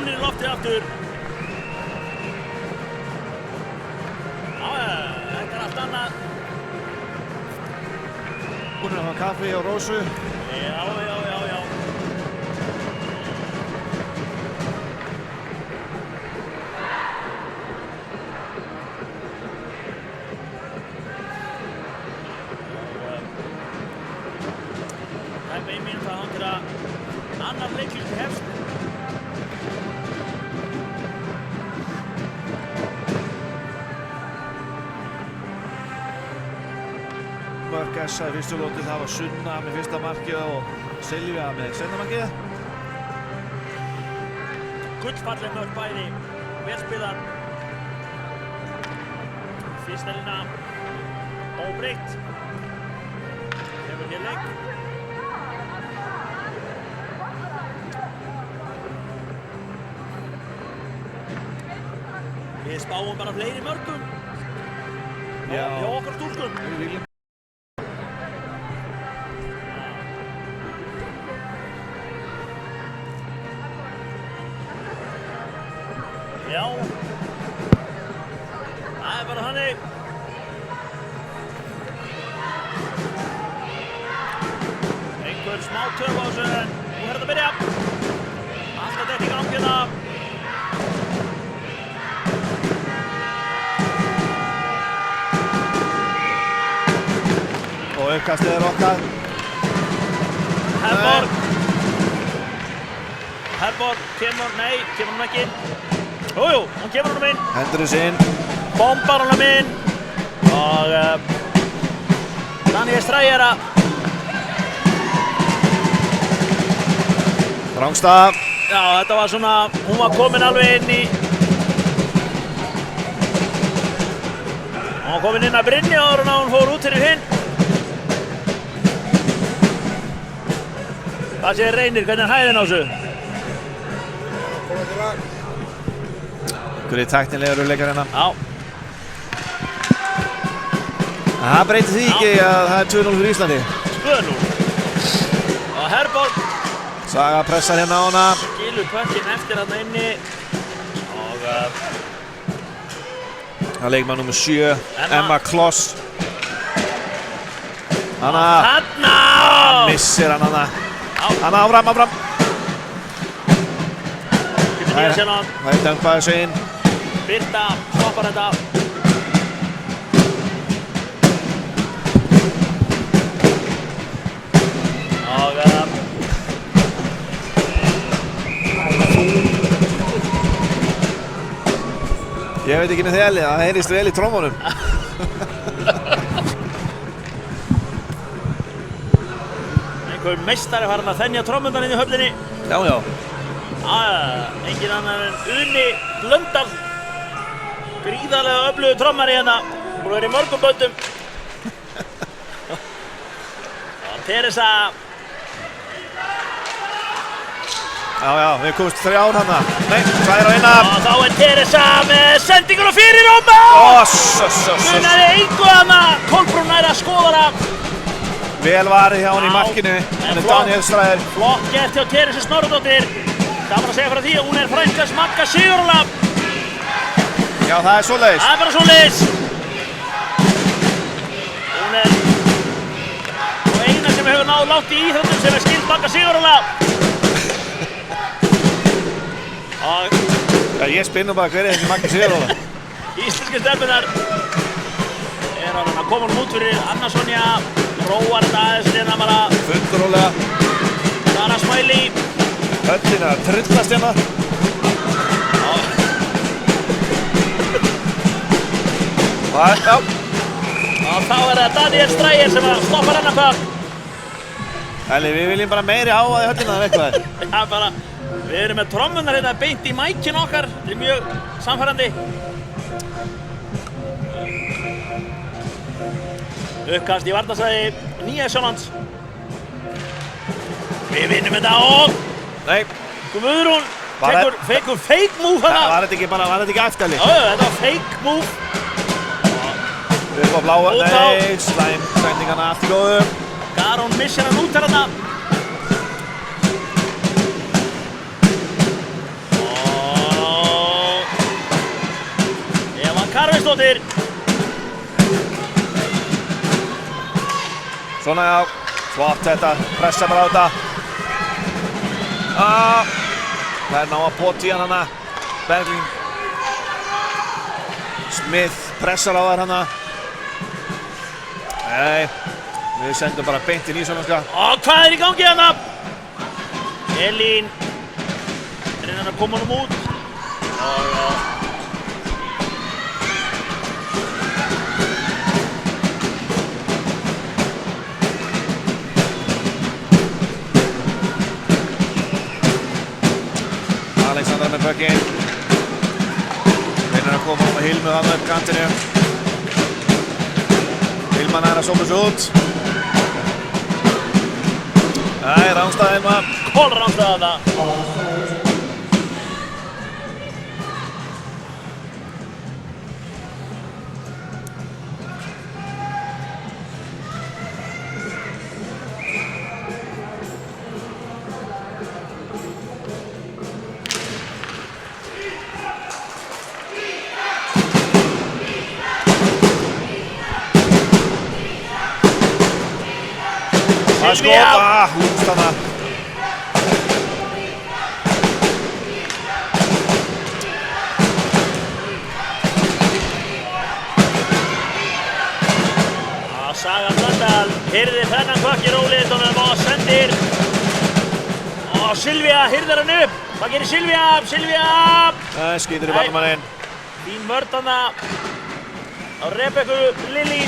komnir í loftið aftur. Já, þetta allt annað. Búin að hafa kaffi og Rósu. Já. Tæp 1 mínúta þangað að annar leikur hefst. Mörk S í fyrstu lótið, það var Sunna með fyrsta markið og Silvía með seinna markið. Gullfalleg mörk bæði, vel spilað. Fyrsta lína óbreytt. Hefur hér leik. Við spáum bara fleiri mörkum. Já. Hjá okkar stúlkum. Við viljum. Já. Það er bara þannig. Einhver smá töf á þessu en nú er þetta að byrja. Alltaf þetta í gang hérna. Og uppkastið er okkar. Herborg kemur, nei, kemur hún ekki inn. Jújú, hún kemur honum inn. Hendur þessi inn. Bombar honum inn. Og Daniel Stræjera. Rangstað. Já, þetta var svona, hún var komin alveg inn í. Hún var komin inn að Brynja áður en hún fór út fyrir hinn. Hvað segir Reynir, hvernig er hæðin á þessu? Hvernig tæknilegur leikar hérna. Já. Það breytir því ekki að það er 2-0 fyrir Íslandi. 2-0. Og Herborg Saga pressar hérna á hana. skilur pökkinn eftir þarna inni. Og Það er leikmann nr. 7, Emma Kloss. Hanna þarna! missir hann hana. Já. Hanna áfram. Kemur nýja sérna. Það er dömpaði sig inn. Birta stoppar þetta. Og Ég veit ekki með þelið, það heyrist vel í trómunum. einhver meistari farin að þenja trommundan inn í höfninni. Já. Engin annar en Uni Blöndal. Gríðarlega öflugur trommari hérna. Búin að vera í mörgum böndum. Og Teresa. Já, við komumst 3 hana. Nei, það er á eina. Og þá er Teresa með sendingun og fyrir Róma. Munaði engu hana. Kolbrún nær að skoða það. Vel varið hjá hann í Já, markinu. en Hann er flott. Daniel Stræjær. Flott gert hjá Teresa Snorradóttir. Gaman að segja frá því að hún er frændans Magga Sigurðarla. Já, það er svoleiðis. Það er bara svoleiðis. Hún er og eina sem hefur náð langt í íþróttum sem er skyld Magga Sigurðarla. Og Já, ég spinn nú bara hver er þessi Maggi Sigurðarla. íslenski stelpunar er að koma hún út fyrir Anna Sonja. Róar þetta aðeins hérna bara. Fullrólega. Dara Smiley. Höllin að trillast hérna. Já. Og þá er það Daniel Stræjær sem að stoppa hennar pökk. Elli, við viljum bara meiri hávaði í höllina eða eitthvað. Já, bara, við erum með trommunar hérna beint í mækinn okkar. Þetta er mjög samfærandi. Uppkast í varnarsvæði Nýja-Sjálands. Við vinnum þetta og Nei, Guðrún Bara- tekur fake move hana. var þetta ekki eftirli? Já, þetta var fake move. Við erum á bláa. Út á. Nei, sendingana allt í góðu. Garón missir hann út hérna. Og Guðmundsdóttir. Svona já, flott þetta, pressa bara á þetta. Það ná að poti hann hana, Berglín. Smith pressar á þær hana. Nei, við sendum bara beint í Nýsjállandska. Hvað í gangi hana? Elín reynir að koma honum út. Alexandra með bökkinn. Reynir að koma á Hilmu þarna upp kantinu. Hilma nær að sópa sig út. Nei, rangstæða Hilma. Kolrangstæða þetta. Það skot, húst hana. Saga Blöndal hirðir þennan kökk í róliðistónum og sendir. Silvía hirðir hann upp. Hvað gerir Silvía? Silvía! Skýtur í varnarmanninn. Fín vörn þarna á Rebekku Lilly.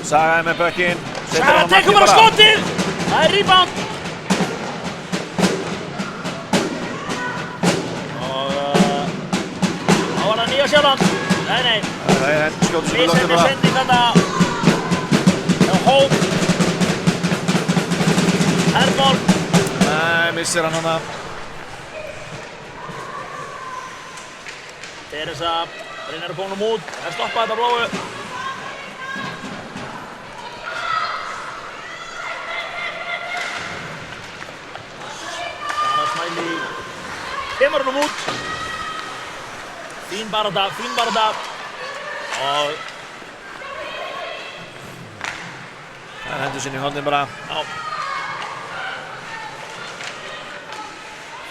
Saga er með bökkinn. Saga tekur bara skotið! Það er rebound. Þá var það Nýja-Sjáland. Nei. Skjótur sem við lóttum Við sending þarna hjá Hóp. Herborg. Nei, missir hann hana. Teresa reynir að koma honum út. Það stoppa þetta bláu. Sara Smiley kemur honum út. Fín barátta. Og Það hendur sinni í hornin bara. já.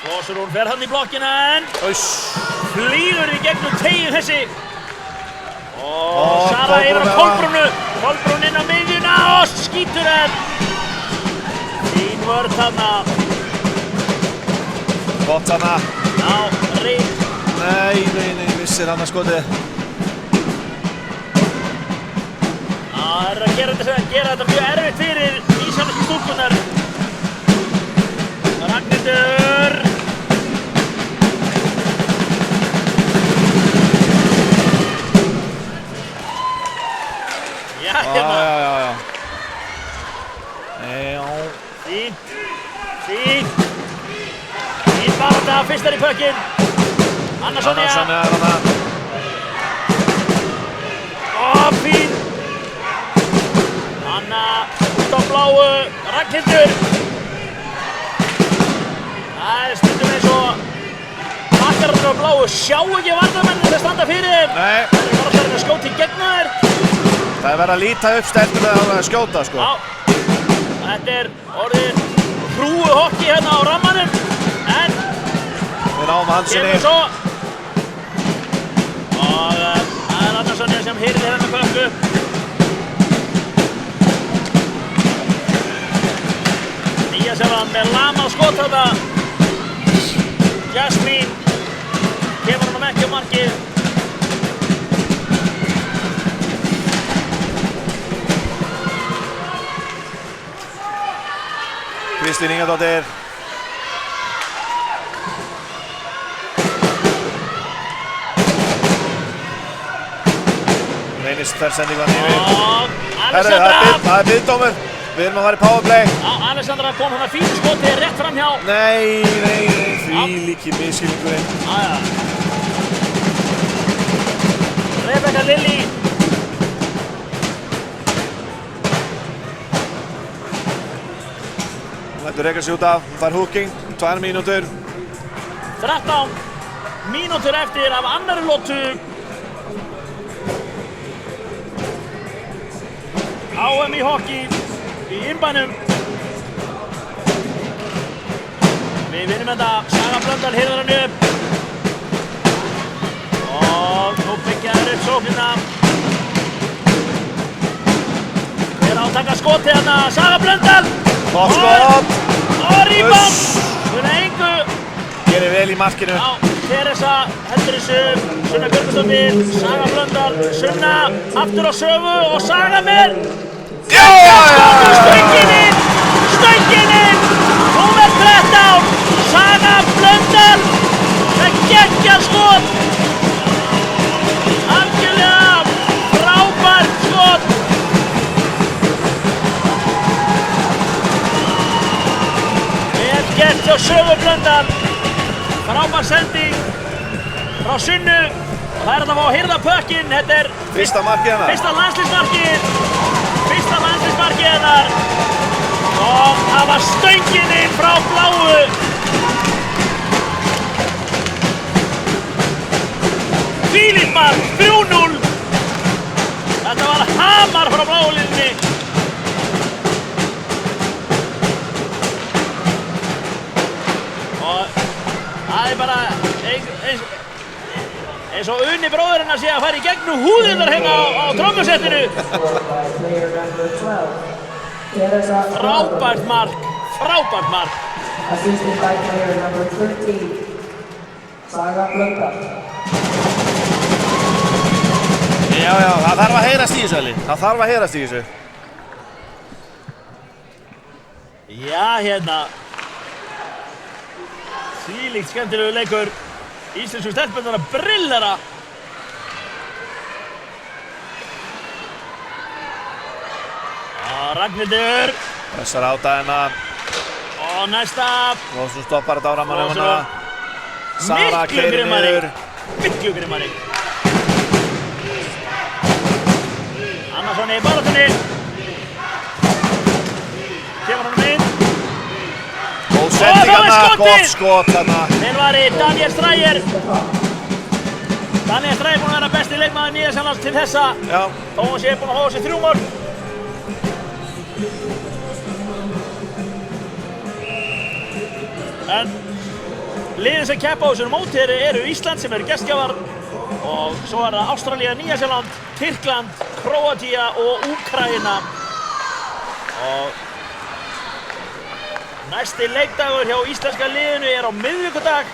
Flosur hún fer hann í blokkina en flýgur í gegnum tegin þessi. Og Sara yfir á Kolbrúnu. Kolbrún inn á miðjuna og skýtur henn. Fín vörn þarna. Gott hana. Já, Rík. Nei, missir hann að skotið. Það er að gera þetta mjög erfitt fyrir nýsjálfsku stúlkurnar. Ragnhildur. Já. Fín barátta, fyrstar í pökkinn. Anna Sonja. Fín. Anna út á bláu, Ragnhildur. Það er stundum eins og bakkararnir á bláu sjá ekki varnarmennir sem standa fyrir þeim. Nei. Það er bara að skjóta í gegn þér. Það er verið að líta upp stelpur með að skjóta sko. Já. Þetta er orðið hrúu hokki hérna á rammanum. En Við náum Hansinni. kemur svo. Og það er Anna Sonja sem hirðir hennar kökku. Nýja-Sjáland með lamað skot þarna. Jasmín kemur honum ekki á markið. Kristín Ingadóttir. Reynist þær sendingu hann yfir. Og Herru, það er biðdómur. Við erum að fara í powerplay. Alexandra kom hérna fínu skotið rétt framhjá. Nei, þvílíki misskilningurinn. Rebekka Lilly. Hún lætur reka sig út af, hún fær hooking, 2 mínútur. 13. mínútur eftir af annari lotu. HM í hockey í innbænum. Við vinnum þetta, Saga Blöndal hirðir hann upp. Og nú byggja þeir upp sóknina. Þeir á að taka skotið hérna, Saga Blöndal. Gott skot. Og rebound. Fyrir engu. Gerir vel í markinu. Já, Teresa heldur þessu, Sunna Björgvinsdóttir, Saga Blöndal, Sunna aftur á sögu og Saga með skotur, stöngin inn, númer 13, Saga Blöndal með geggjað skot, algjörlega frábært skot. Vel gert hjá Sögu Blöndal. Frábær sending frá Sunnu og það er að fá að hirða pökkinn. Þetta er Fyrsta markið hennar. fyrsta landsliðsmarkið hennar og það var stöngin inn frá bláu. Þvílíkt mark, 3-0. Þetta var hamar frá bláu línunni. Það er bara eins og Unni bróðurinn að sé að fara í gegnum húðirnar hérna á trommusettinu. Frábært mark. Assisted by player number 13, Saga Blöndal. Já, það þarf að heyrast í þessu, Elli. Það þarf að heyrast í þessu. Já, hérna. Þvílíkt skemmtilegu leikur. Íslensku stelpurnar að brillera. Ragnhildur. Þessar ádæðina. Og næsta. Og svo stoppar þetta á rammanum. Sara keyrir niður. Miklu grimmari. Annarsson í baráttunni. Kemur honum inn. Góð sending hana, gott skot hana. Þjálfari Daniel Strægir. Daniel Strægir búinn að vera besti leikmaður Nýja-Sjálands til þessa. Já. Þó hann sé búinn að hófa sér 3 mörk. En liðin sem keppa á þessu móti eru Ísland sem eru gestgjafar og svo er það Ástralía, Nýja-Sjáland, Tyrkland, Króatía og Úkraína. Og næsti leikdagur hjá íslenska liðinu er á miðvikudag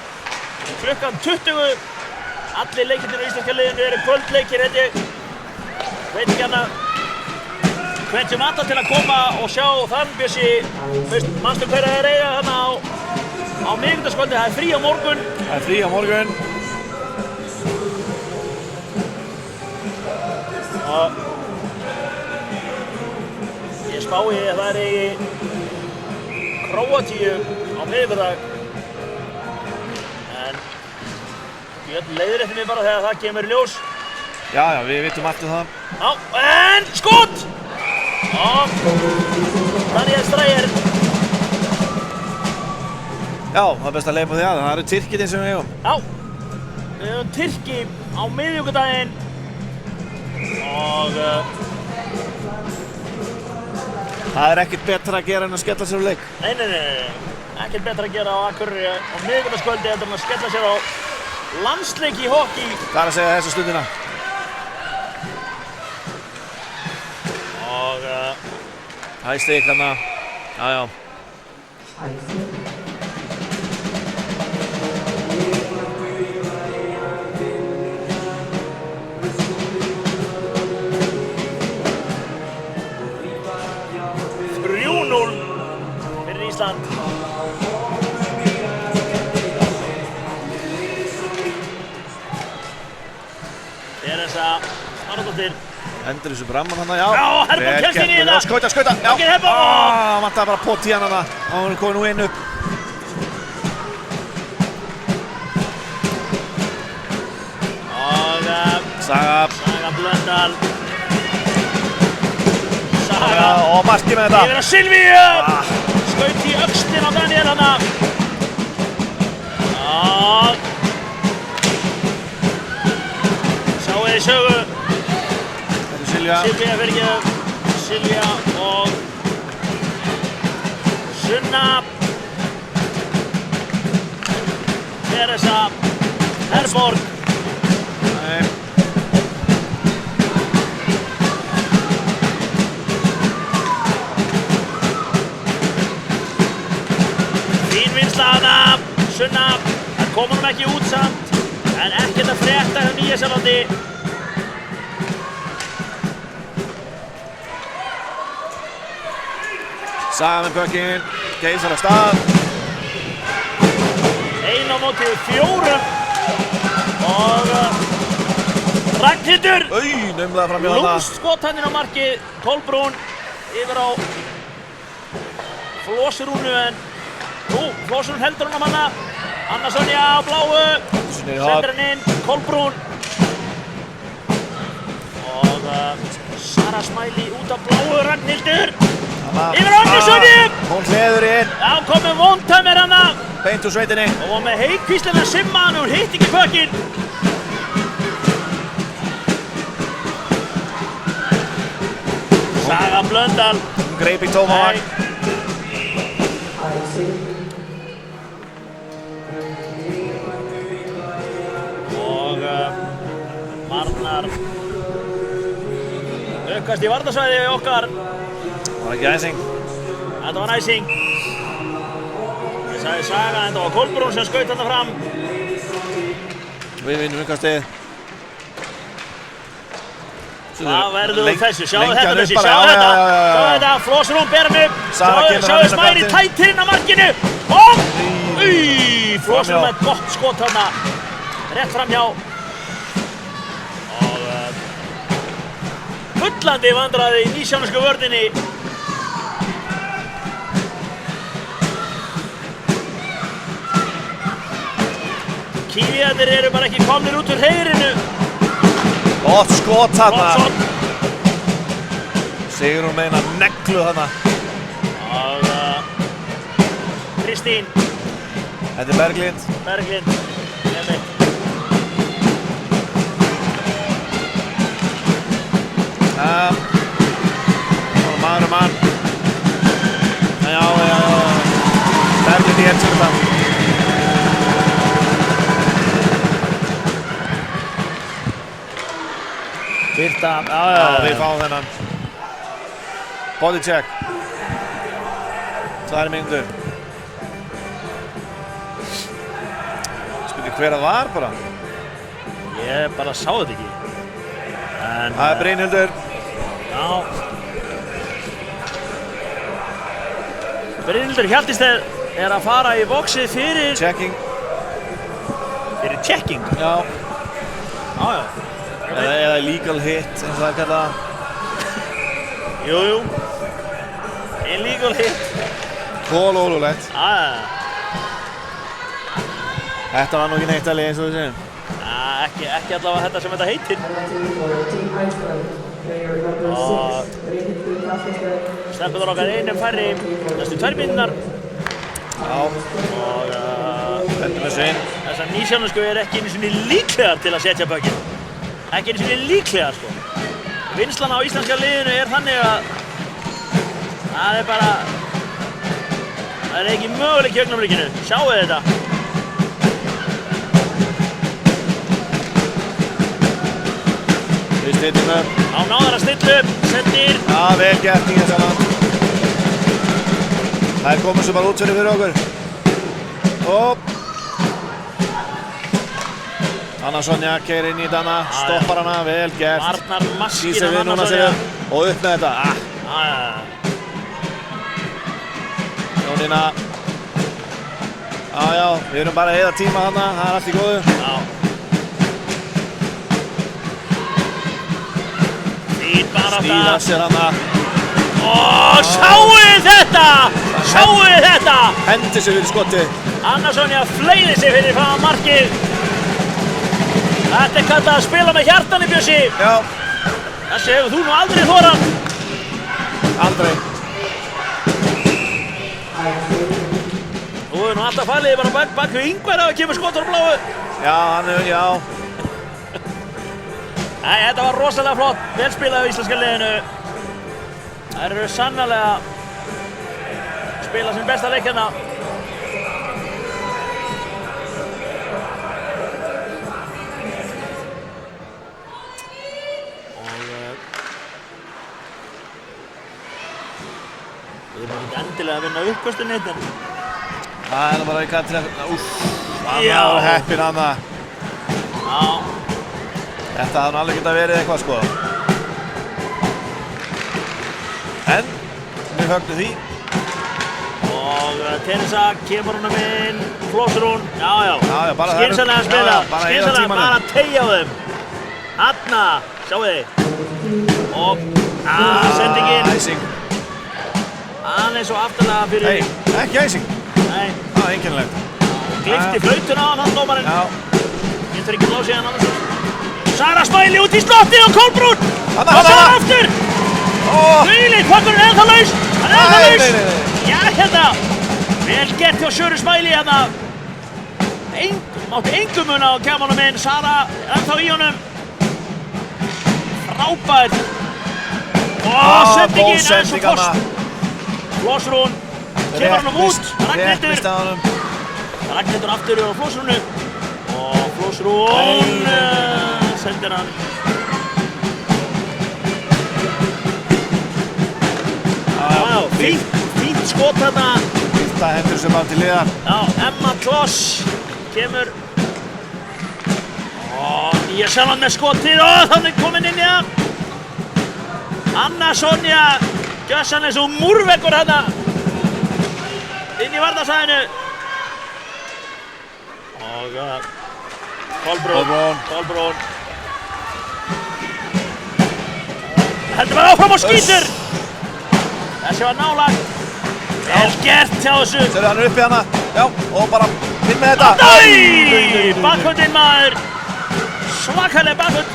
klukkan 20. Allir leikirnir á íslenska liðinu eru kvöldleikir, held ég. Veit ekki hana. Hvetjum alla til að koma og sjá þann Bjössi. Manstu hverja þeir eiga þarna á miðvikudagskvöldi? Það er frí á morgun. Það er frí á morgun. Og ég spái að það er í Króatíu á miðvikudag. En Björn leiðréttir mig bara þegar það kemur í ljós. Já, við vitum allt um það. Já, en skot! Og Daniel Strægir. Já, það er best að leipa því að það eru Tyrkirnir sem við eigum. Já, við höfum Tyrki á miðvikudaginn. Og það er ekkert betra að gera en að skella sér á leik. Nei. Ekkert betra að gera á Akureyri á miðvikudagskvöldi heldur en að skella sér á landsleik í hockey. Það er að segja þessa stundina. Og það er stig hérna. Já. fyrir Ísland. Teresa Arnardóttir. Endur þessu bramman hana, já. Já, Hermann kemst inn í þetta. Skauta. Já. Ekki Hermann. Vantaði bara pott í hann hana. Hún er komin nú inn upp. Og Saga Blöndal. Saga. Og markið með þetta. Yfir á Silvíu. Skaut í öxlinn á Daniel hana. Silvía og Sunna. Teresa Herborg. Nei. Fín vinnsla þarna, Sunna. Það kom honum ekki út samt, en ekkert að frétta hjá Nýja-Sjálandi. Sagan puckinn, geysar af stað. 1 á móti 4 og Ragnhildur Naumlega fram hjá þarna. lúmst skothandinn á markið. Kolbrún yfir á Flósirúnu en Flósirún heldur hann á manna. Anna Sonja á bláu, sendir hann inn, Kolbrún og Sara Smiley út á bláu. Ragnhildur yfir á Annu Sonju. Hún hleður inn. Já, komið Vondhammer hana Beint úr sveitinni. og var með heitkvíslina Simma hann og hitt ekki puckinn. Saga Blöndal. Hún greip í tómahag. Og Marnar aukast í varnarsvæði okkar. Var ekki æsing. Þetta var æsing. Ég sagði Saga en þetta var Kolbrún sem skaut þarna fram. Við vinnum aukastið. Hvað verður úr þessu? Sjáðu Lengjan þetta, upp Bjössi, bara, sjáðu já, þetta. já, já, já. Sjáðu þetta, Flósirún ber hann upp. Sara kemur hann Sjáðu inn á Smiley kantinn. tætir inn á markinu. Og Flósirún með gott skot þarna. Rétt framhjá. Og bullandi vandræði í nýsjálensku vörninni. Kívíarnir eru bara ekki komnir út úr hreiðrinu. Gott skot þarna. Gott skot. Sigrún með eina neglu þarna. Og Kristín Þetta er Berglind. Berglind. Einmitt. Maður mann. Já. Berglind í heilsugla. Birta, Já, við fáum þennan. Body check. 2 mínútur. Spurði hver það var bara. Ég bara sá þetta ekki. En Það er Brynhildur. já. Brynhildur Hjaltisteð er að fara í boxið fyrir Checking. checking. Já. Já. Eða legal hit, eins og það er kallað. Jú. Illegal hit. Kolólulegt. Já. Þetta var nú ekki neitt alveg eins og við segjum. Ekki allavega þetta sem þetta heitir. Og stelpurnar okkar einum færri næstu 2 mínúturnar. Já. Og Þetta með svinn. þessar nýsjálensku er ekki einu sinni líklegar til að setja puckinn. Ekki einu sinni líklegar, sko. Vinnslan á íslenska liðinu er þannig að það er bara... Það er ekki möguleik í augnablikinu. Sjáu þetta. Við stillum upp. Á náðar að stilla upp, sendir. Já, vel gert Nýja-Sjáland. Það er komið sem bara útfyrir fyrir okkur. Hopp. Anna Sonja keyrir inn í þetta, stoppar hana, vel gert. Varnar maskinn Sýsir af við Anna núna Sonja. sig og upp með þetta. Jónína. Já, við erum bara að eyða tíma hana, það er allt í góðu. Fín barátta. Stíða sér hana. Sjáu þetta! Sjáu þetta! Hendi sér fyrir skotið. Anna Sonja fleygði sig fyrir fram markið. Þetta er kallað að spila með hjartan í Bjössi. Já. Þessi hefur þú nú aldrei þoran. Aldrei. Þú hefur nú alltaf fælið bara bak við Ingvar ef það kemur skot á bláu. Já, hann hefur, já. Nei, þetta var rosalega flott, vel spilað á íslenska liðinu. Þær eru sannarlega spila sin besta leik hérna. Við erum ekki endilega að vinna uppkvöstin neitt en... Það er bara í kantinum. Úff, Já. Anna var heppin Anna. Já. Þetta hafði alveg getað verið eitthvað sko. En við höfnum því. Og Teresa kemur honum inn, Flósrún, já, Já, bara það eru- skynsamlega að spila, já, bara eyða skynsamlega tímanum. bara að teygja á þeim. Hanna, sjáu þið. Og, sendingin, Æsing. aðeins og aftarlega fyrir, Hey, ekki æsing. nei, Það er einkennilegt. gleypti flautuna á hann dómarinn. Já. Getur ekki blásið hann annars. Sara Smiley út í slottið og Kolbrún. Hanna, Og Sara Hanna. aftur. Ó, Þvílíkt, pakkurinn er ennþá laus. Hann er ennþá Nei, laus. nei, nei. Já, hérna. Vel gert hjá Söru Smiley hérna. Mátti engum muna á kæmanum inn. Sara ennþá í honum. Frábært. Og sendingin góð er svo sending, Anna. post. Flósrún kemur honum út. Ragnhildur. Rétt á honum. Ragnhildur aftur á Flósrúnu. Og Flósrún sendir hann. Já, fínt skot þarna. Það hendur sem var til liðar. Já, Emma Kloss kemur. Og Nýja-Sjáland með skotið og þannig komin inn í það. Anna Sonja gjörsamlega eins og múrveggur þarna. Inn í varnarsvæðinu. Og Kolbrún. Heldur bara áfram og skýtur. Þessi var nálagt. Vel gert hjá þessu. Sérðu hann er uppi hana. Já, og bara inn með þetta. Nei! Bakhundinn maður. Svakaleg bakhund.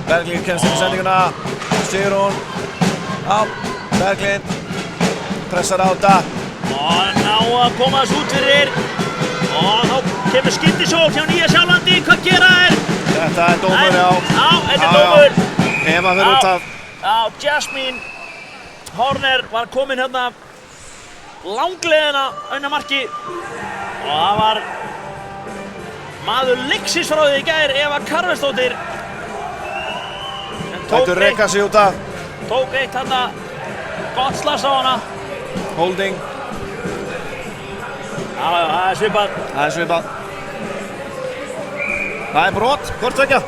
Berglind kemst inn í sendinguna. Sigrún. Já, Berglind. Pressar á þetta. Og ná að koma þessu út fyrir. Og þá kemur skyndisól hjá Nýja-Sjálandi. Hvað gera þær? Þetta er dómur, já. Já, þetta er dómur. Ema fyrir út af. Já, Jasmine Horner var komin hérna langleiðina auðna marki. Og það var maður leiksins frá því í gær, Eva Karvesdóttir. Lætur reka sig út af. Tók eitt hérna, gott slags á hana. Holding. Já, það er svipað. Það er svipað. Það er brot, hvort tvekja.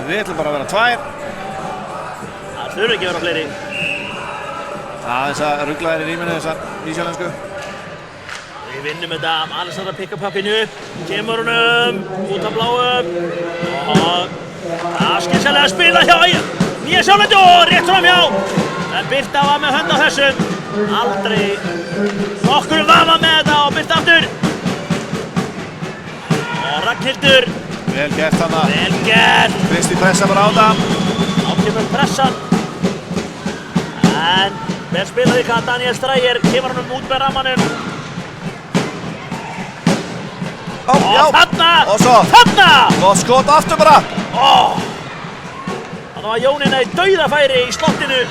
Við ætlum bara að vera tvær. Það þurfi ekki að vera fleiri. Þess að ruggla þær í rýminu þessar nýsjálensku. Við vinnum þetta, Alessandra pikkar pappinu upp, kemur honum, út af bláum. Og skynsamlega að spila hjá Nýja-Sjálandi og rétt framhjá. En Birta var með hönd á þessum. Aldrei nokkur vafa með þetta og Birta aftur. Og Ragnhildur. Vel gert hana. Vel gert. Kristi pressa bara á það. Þá kemur pressan. En vel spilað líka Daniel Strægir, kemur honum út með rammanum. Og þarna! Og svo. Þarna! Gott skot aftur bara. Þannig var Jónína í dauðafæri í slottinu.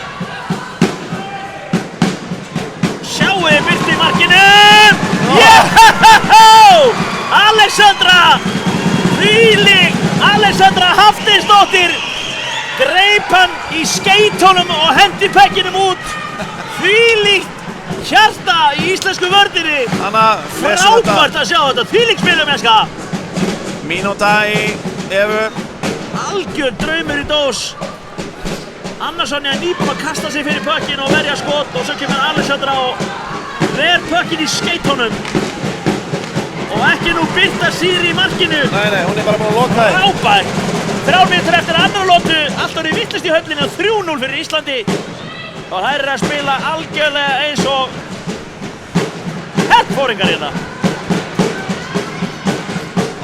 Sjáu þið Birtu í markinu! Jóhóhó! Alexandra! Þvílík Alexandra Hafsteinsdóttir greip hann í skeytunum og hendi pekkinum út. Þvílíkt hjarta í íslensku vörninni. Frábært að sjá þetta, þvílík spilumennska. Mínúta í Evu. Algjör draumur í dós. Anna Sonja er nýbúin að kasta sig fyrir pökkin og verja skot og svo kemur Alexandra og ver pökkin í skeytunum. Og ekki nú Birta Sýri í markinu. Nei, hún er bara búin að loka þér. Frábært. 3 mínútur eftir annar lótu, allt orðið vitlaust í höllinu, 3-0 fyrir Íslandi. Og þær eru að spila algjörlega eins og headfóringar hérna.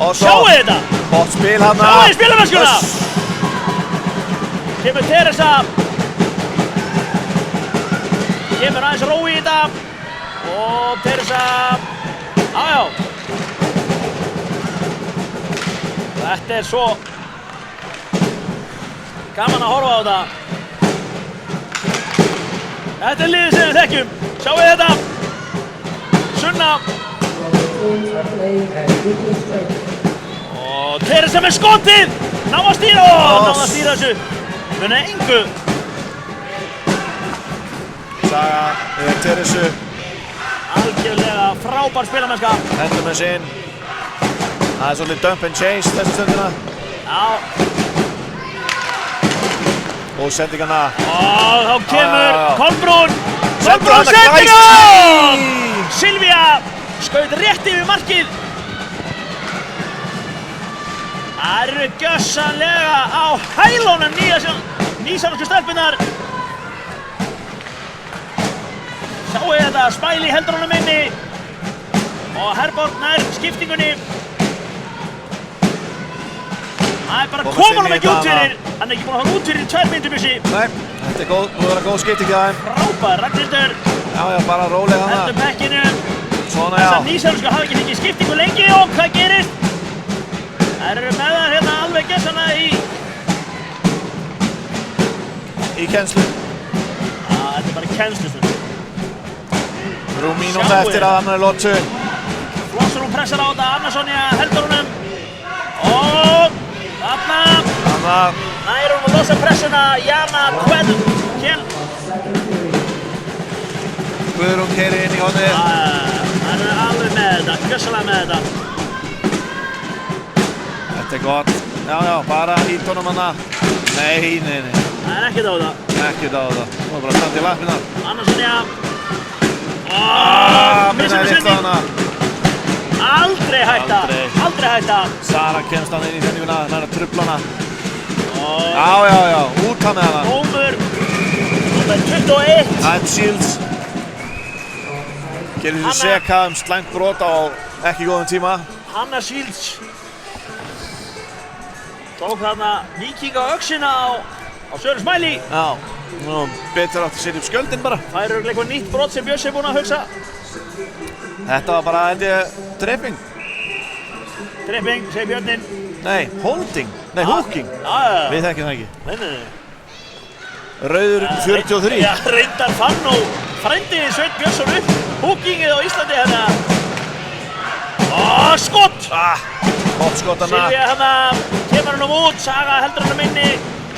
Og svo. Sjáu þetta. Gott spil hana. Sjáu þið spilamennskuna. Kemur Teresa. Kemur aðeins ró í þetta. Og Teresa. Já. Þetta svo gaman að horfa á þetta. Þetta liðið sem við þekkjum. Sjáu þetta. Sunna. Og Teresa með skotið. Ná að stýra þessu. Muna engu. Saga Teresu. Algjörlega frábær spilamennska. Hendur með sinn. Það svolítið dump and chase þessu stundina. Já. Og sendingarna. Og þá kemur Kolbrún. Sendur Kolbrún hana sendir glæst. á! Silvía skaut rétt yfir markið. Það eru gjörsamlega á hælunum nýsjálfsku stelpunnar. Sjáu þetta, Smiley heldur honum inni. Og Herborg nær skiptingunni. Það bara kom honum ekki út fyrir. Hann ekki búinn að fara út fyrir í 2 mínútur Bjössi. Nei, þetta búið að vera góð skipting hjá þeim. Frábær, Ragnhildur. Já, bara rólega Hendur þarna. pekkinu. Svona, Þessar nýsjálfsku hafa ekki fengið skiptingu lengi og hvað gerist? Það eru með það hérna alveg gjörsamlega Í kennslu. Þetta bara kennslustund. Rúm mínúta eftir að annari lotu. Flossar hún pressar á þetta, Anna Sonja heldur honum. Og þarna nær hún að losa pressuna, Jana Kjell. Guðrún keyrir inn í hornið. Það eru alveg með þetta, gjörsamlega með þetta. Þetta gott. Já, bara ít honum hana. Nei. Það ekkert á þetta. Ekkert á það. Nú bara standi í lappirnar. Anna Sonja. Minnaði rétt á hana. Aldrei hætta. Sara kemst hann inn í sendinguna, nær að trufla hana. Já, út hann með hana. Ómur. Númer 21. Ed Shields. Gerir þessu seka slæmt brot á ekki góðum tíma. Hanna Shields. Tók þarna Víking á öxina á Söru Smiley. Já, nú betur átt að setja upp skjöldin bara. Það eru eitthvað nýtt brot sem Bjössi búinn að hugsa. Þetta var bara, held ég, tripping. Tripping, segir Björnin. Nei, holding. Nei, hooking. Við þekkjum það ekki. Nei. Rauður 43. Já, reyndar fann nú frændi Sveinn Björnsson upp hookingið á Íslandi hérna. Skott! Hot skotana. Silvía hérna, kemur hann út, Saga heldur hann inni.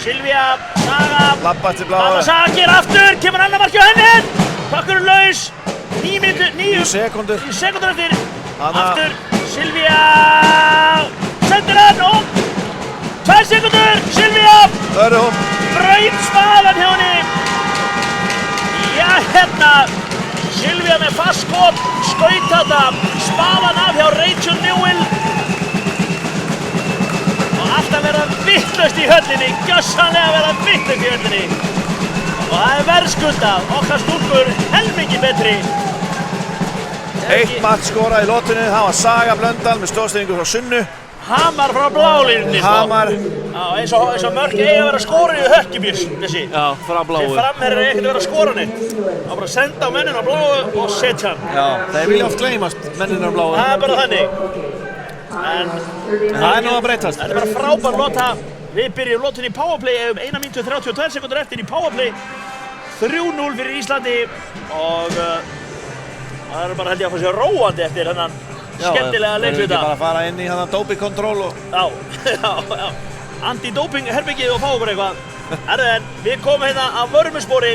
Silvía, Saga. Labba eftir bláu. Anna Saga ger aftur, kemur annar marki á henni. Pakkur laus. 9 sekundur eftir. Anna. Aftur, Silvía. Sendir hann og 2 sekundur, Silvía. Það eru hún. Braut spaðan hjá henni. Já, hérna. Silvía með fast skot, skaut þetta, spaðan af hjá Rachel Newell. Og alltaf verða vitlaust í höllinni, gjörsamlega verða vitlaust í höllinni. Og það verðskuldað, okkar stúlkur helmingi betri. Eitt mark skorað í lotunni, það var Saga Blöndal með stóðsendingu frá Sunnu. Hamar frá blálínunni. Hamar. Já, eins og mörk eiga að vera skorin í hökkibjus, þessi. Já, frá bláu. Þeir framherjar eiga ekkert að vera að skora neitt. Það er bara að senda á mennin á bláu og setja hann. Já, þeir vilja oft gleymast, mennin á bláu. Það er bara þannig. En það er nú að breytast. Þetta er bara frábær lota. Við byrjum lotunni í powerplay, 1 mínútu 32 sekundur eftir í powerplay. 3-0 fyrir Íslandi og það er bara held ég að fá sér róandi eftir hennan skemmtilega leikluta. Já, við erum ekki bara að fara inn í hennan doping-kontról og... Já. Anti-doping herbyggið og fá okkur eitthvað. En við komum hérna af vörmuspori.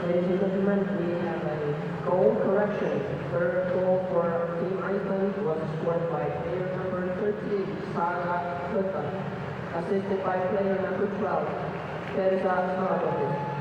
ladies and gentlemen, we have a goal correction. Third goal for Team Iceland was scored by player number 30, Saga Hutta, assisted by player number 12, Teresa Smaradovich.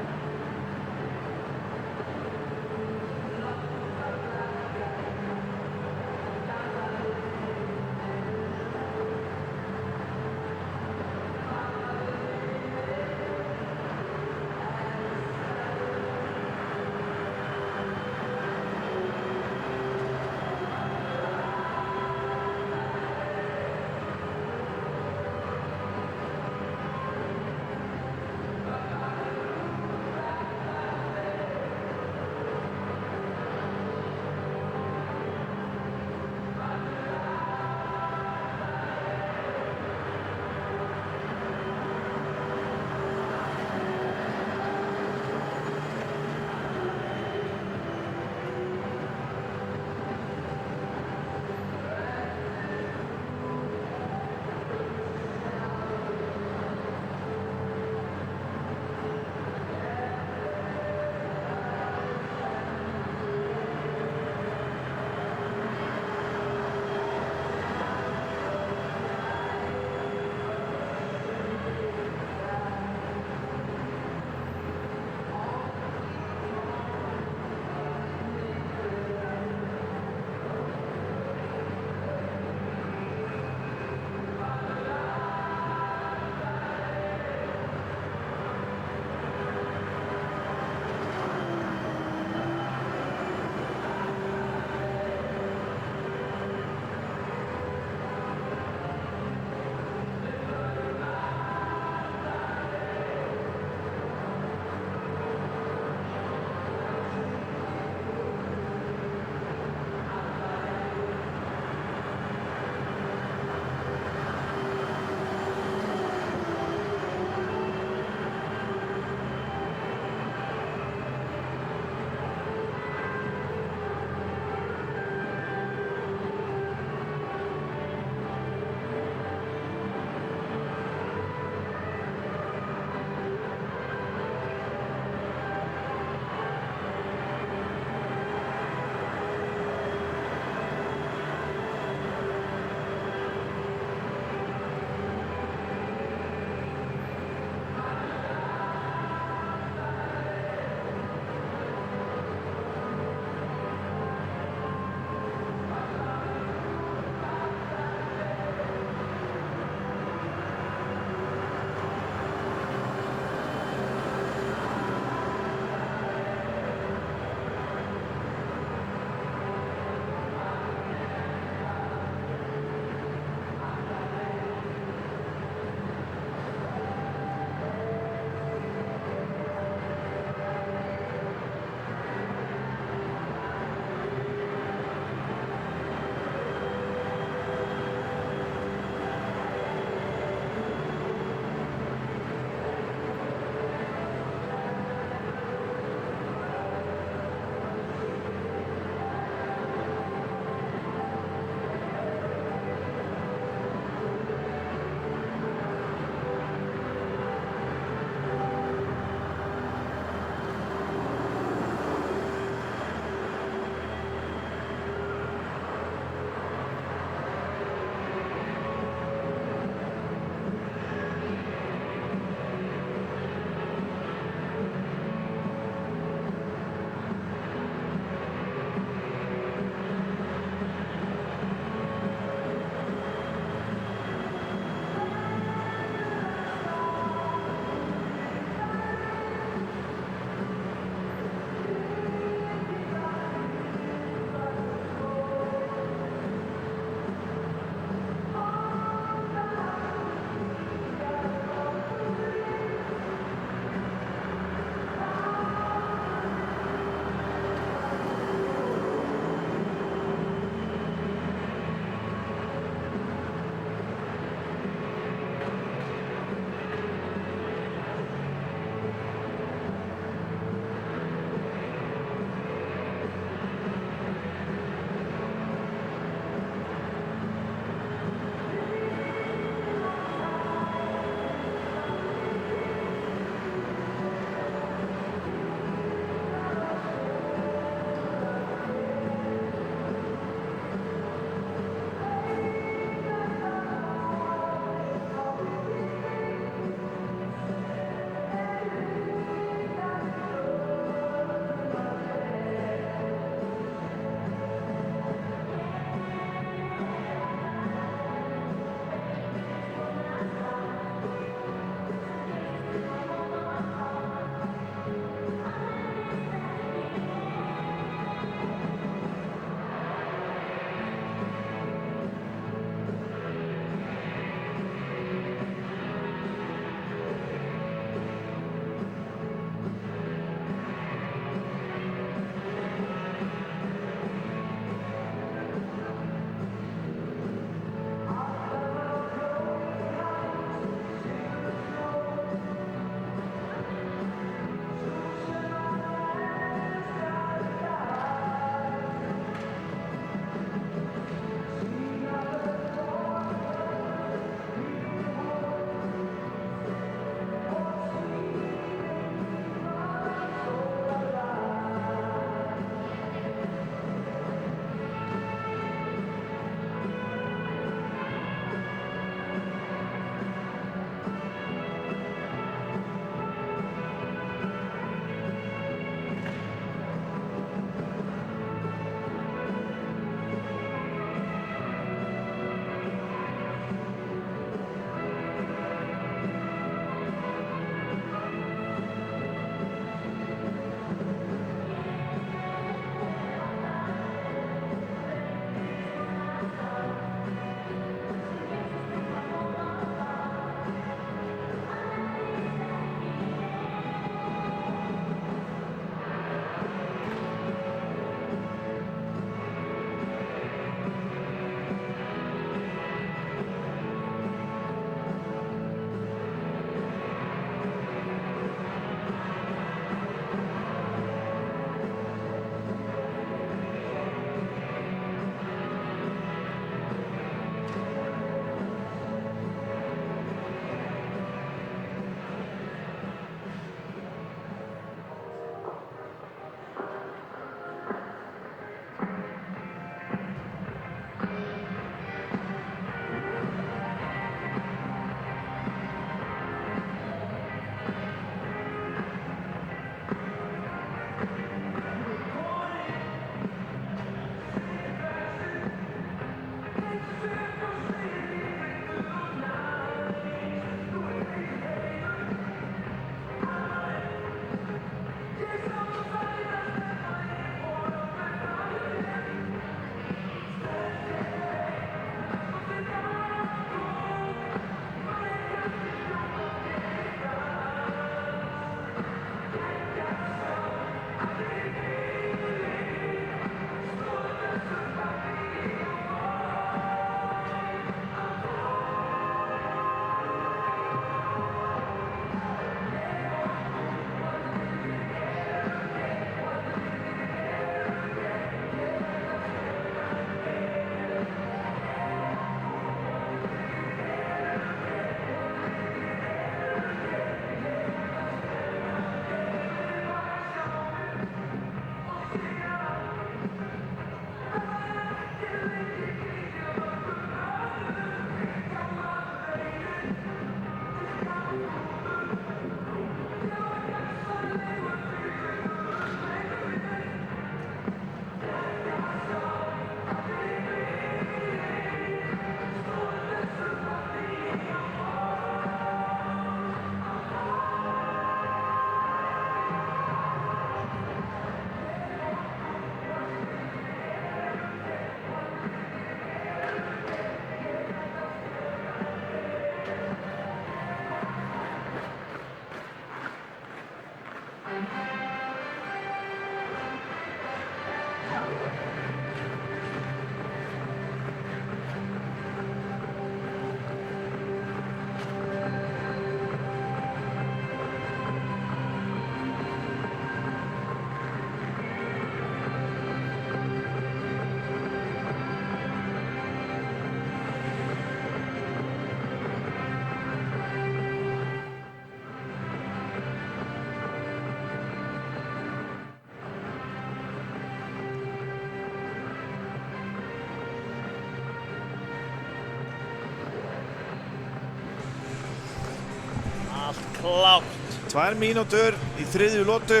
klárt. 2 mínútur í þriðju lotu.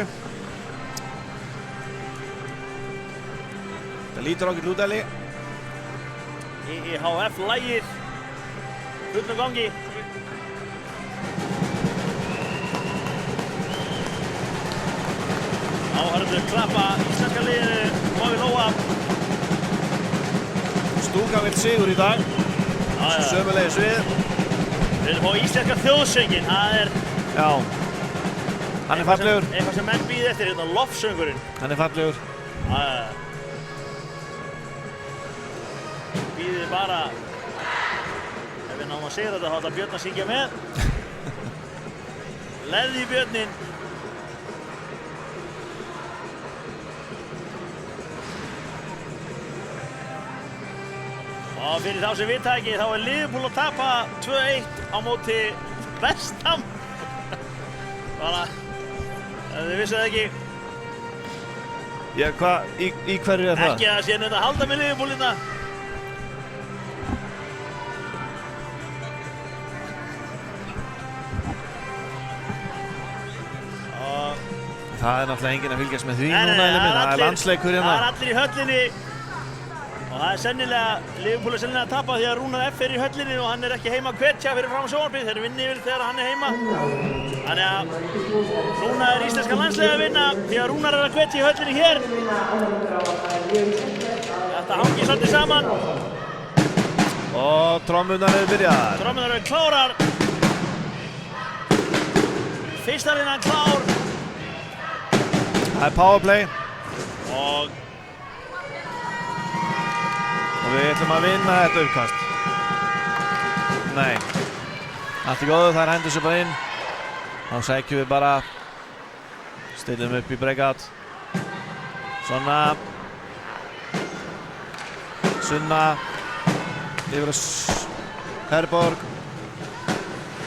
Það lítur ágætt út, Elli. IIHF lagið fullum gangi. Áhörður klappa íslenska liðinu Bofi Lóa. Stúkan vill sigur í dag. Sömuleiðis við. Við erum á íslenska þjóðsönginn, það er Já. Hann er fallegur. eitthvað sem menn bíða eftir, hérna lofsöngurinn. Hann er fallegur. Bíðið bara, ef við náum að segja þetta, þá ætlar Björn að syngja með. Leði Björnin. Og fyrir þá sem vita ekki, þá er Liverpool að tapa 2-1 á móti West Ham. Bara, ef þið vissu það ekki. Já, hvað, í hverju er það? Ekki að sé neitt að halda með Liverpool hérna. Það er náttúrulega enginn að fylgjast með því núna, Elli minn. Það er landsleikur hérna. Það er allir í höllinni. Og það er sennilega, Liverpool er sennilega að tapa því að Rúnar F er í höllinni og hann er ekki heima að hvetja fyrir fram sjónvarpið. Þeir vinni yfir þegar hann er heima. Þannig að núna er íslenska landsliðið að vinna því að Rúnar er að hvetja í höllinni hér. Þetta hangir svolítið saman. Og trommunar eru byrjaðar. Trommunar eru klárar. Fyrsta línan klár. Það er powerplay. Og við ætlum að vinna þetta uppkast. Nei. Allt í góðu, þær hendur sér bara inn. Þá sækjum við bara. Stillum upp í breakout. Svona. Sunna. Yfir að Herborg.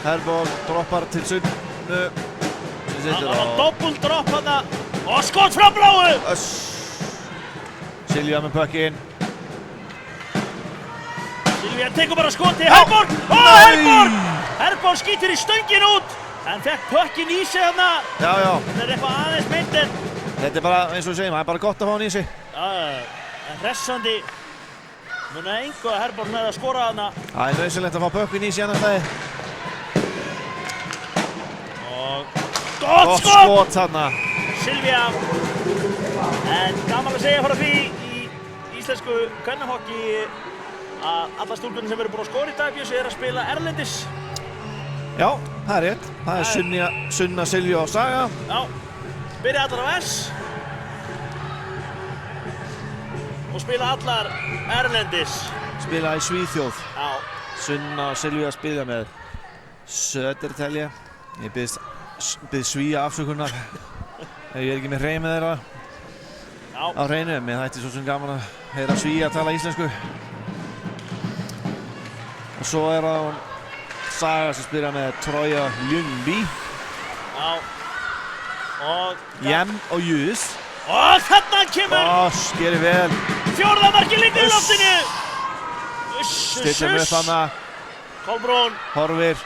Herborg droppar til Sunnu. Það var doppel-dropp þarna. Og skot frá bláu! Silja með puckinn. Silvía tekur bara skoti, Herborg! Herborg! Herborg skýtur í stöngin út! En fekk puckinn í sig þarna. Já. Það er eitthvað aðeins myndir. Þetta er bara, eins og við segjum, það er bara gott að fá hann í sig. En hressandi. Munaði engu að Herborg með að skora þarna. Það er nauðsynlegt að fá puckinn í sig annars stæði. Og gott skot þarna. Silvía. En gaman að segja frá því í íslensku kvennahokki að alla stúlkunni sem eru búin að skora í dag er að spila erlendis. Já, það er rétt. Það er Sunna, Silja og Saga. Já, byrja allar á S og spila allar erlendis. Spila í Svíþjóð. Já. Sunna og Silja spila með Södertälje. Ég bið Svía afsökunar ef ég er ekki með hreim með þeirra á hreinu. Mér þætti svo sem gaman að heyra Svía tala íslensku. Og svo er það Saga sem spila með Troja Ljungby. Já. Og Jem og Jús. Og þarna kemur Skerir vel. Fjórða markið liggur í loftinu. Stillum upp hana. Kolbrún Horfir,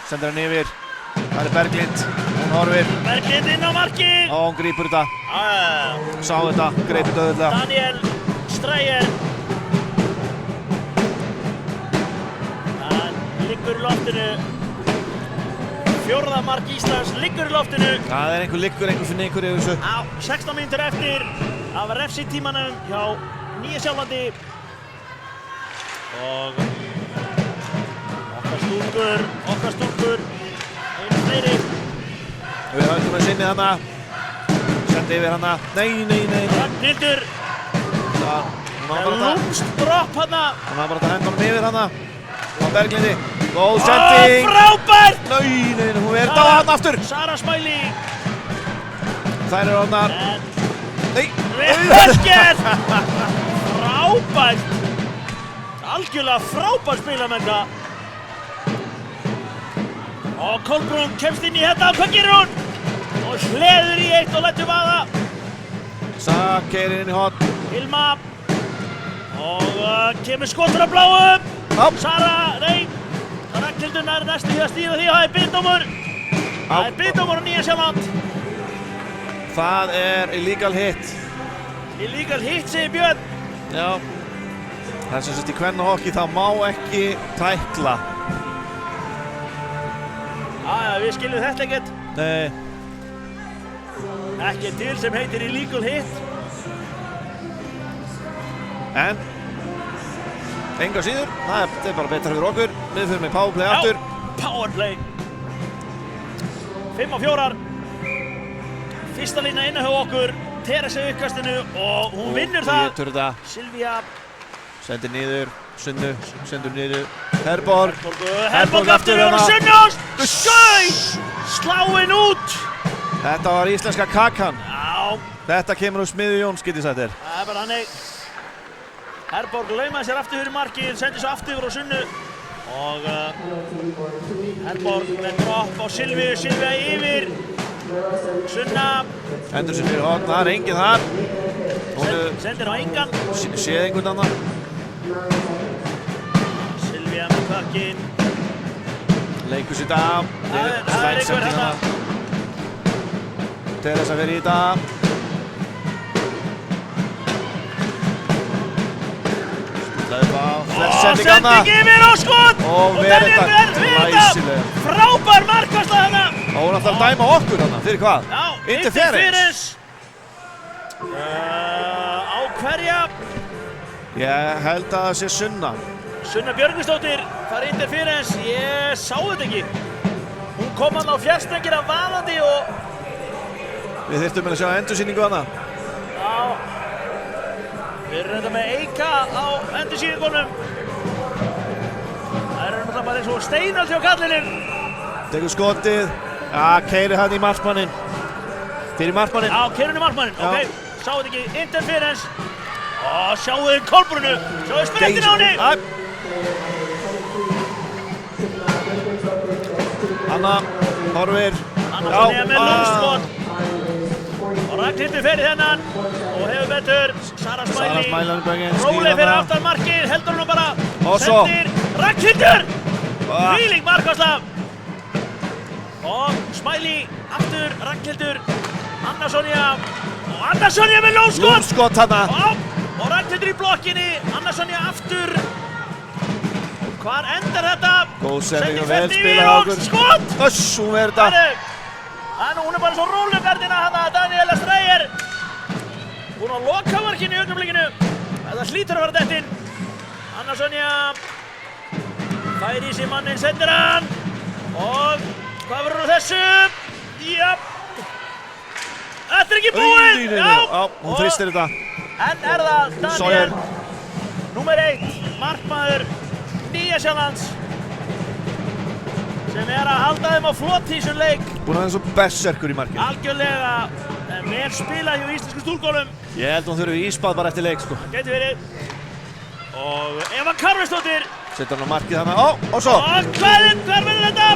sendur hann yfir. Það er Berglind. Hún horfir. Berglind inn á markið. Og hún grípur þetta. Sá þetta, greip þetta auðvitað. Daniel Streyer. Það liggur í loftinu. Fjórða mark Íslands liggur í loftinu. Það er einhver liggur, einhver fyrir einhver yfir þessu. 16 mínútur eftir af refsitímanum hjá Nýja-Sjálandi. Og okkar stúlkur. Einu fleiri. Við höfum að sinni hana. Sendi yfir hana. Nei. Ragnhildur. Lúmst dropp hana. Hún var bara að henda honum yfir hana. Á Berglindi. Góð sending. Frábært! Nei, hún verður á hana aftur. Sara Smiley. Þær eru orðnar. Nei. Vel gert! Frábært! Algjörlega frábært spilamennka. Og Kolbrún kemst inn í þetta. Hvað gerir hún? Og hleður í eitt og lætur vaða. Saga keyrir inn í horn. Hilma. Og kemur skotur á bláum. Sara, nei. Ragnhildur er næstu í að stýra því að það er bindómur. Það er biðdómur á Nýja-Sjáland. Það illegal hit. Illegal hit, segir Björn. Já. Það sem sagt í kvennahokki þá má ekki tækla. Við skiljum þetta ekkert. Nei. Ekki til sem heitir illegal hit. En enga síður, það er bara betra fyrir okkur. Við fyrir með powerplay aftur. Já, powerplay. 5-4. Fyrsta lína innan hjá okkur. Teresa í uppkastinu og hún vinnur það. Getur þetta. Silvía. Sendir niður. Sunnu. Sendur niður. Herborg. Herborg aftur og Sunnu. Skaut. Sláinn út. Þetta var íslenska kakan. Já. Þetta kemur úr smiðju Jóns, get ég sagt þér. Það er bara hannig. Herborg laumaði sér aftur fyrir markið, sendi svo aftur yfir á Sunnu. Og Herborg með dropp á Silvíu, Silvía yfir. Sunna. Hendur sér fyrir horn, það er enginn þar. Sendir á engan. Séð einhvern annan. Silvía með kökkinn. Leikur sér af. Það er einhver hérna. Teresa fyrir í þetta. Sending yfir og skot! Og verið þetta glæsilega. Frábær markvarsla þarna! Og hún ætlar að dæma okkur þarna, fyrir hvað? Já, interference. Á hverja? Ég held að það sé Sunna. Sunna Björgvinsdóttir fær interference, ég sá þetta ekki. Hún kom hann á fjærstrengir af vaðandi og... Við þyrftum að sjá endursýningu hana. Já. Við erum reynda með Eika á endursýningunum. Það eru náttúrulega bara eins og steinöld hjá kallinum. Tekur skotið. Já, keyrir hann í markmanninn. Fyrir markmanninn. Já, keyrir hann í markmanninn. Ok, sá þetta ekki. Interference. Og sjáu þið Kolbrúnu. Sjáu þið sprettin á henni. Anna horfir. Anna Sonja með lónskot. Og Ragnhildur fer í þennan og hefur betur. Sara Smiley. Róleg fyrir aftan markið. Heldur hún bara. Sendir Ragnhildur. Þvílík markvarsla. Og Smiley aftur. Ragnhildur. Anna Sonja. Og Anna Sonja með lónskot. Lónskot hana. Og Ragnhildur í blokkinni. Anna Sonja aftur. Hvar endar þetta? Góð sending og vel spilað á okkur. Skot! Öss, hún verður þetta. Hún er bara svo rólugardina hana, Daniela Streyer. Hún á lokamarkinu í augnablikinu. Þetta hlýtur að fara dettinn. Anna Sonja fær í sig manninn, sendir hann. Og hvað verður á þessu? Jöp. Þetta er ekki búinn. Já, hún þristir þetta. En er það Daniel, númer 1, markmaður Nýja-Sjálands, sem er að halda þeim á floti í þessum leik. Búinn að það svo berserkur í markinu. Algjörlega, vel spilað hjá íslensku stúlkunum. Ég held að hún þurfi ísbað bara eftir leik, sko. Gæti verið. Og Eva Karlsdóttir. Setur hann á markið hana. Og svo. Og hver verður þetta?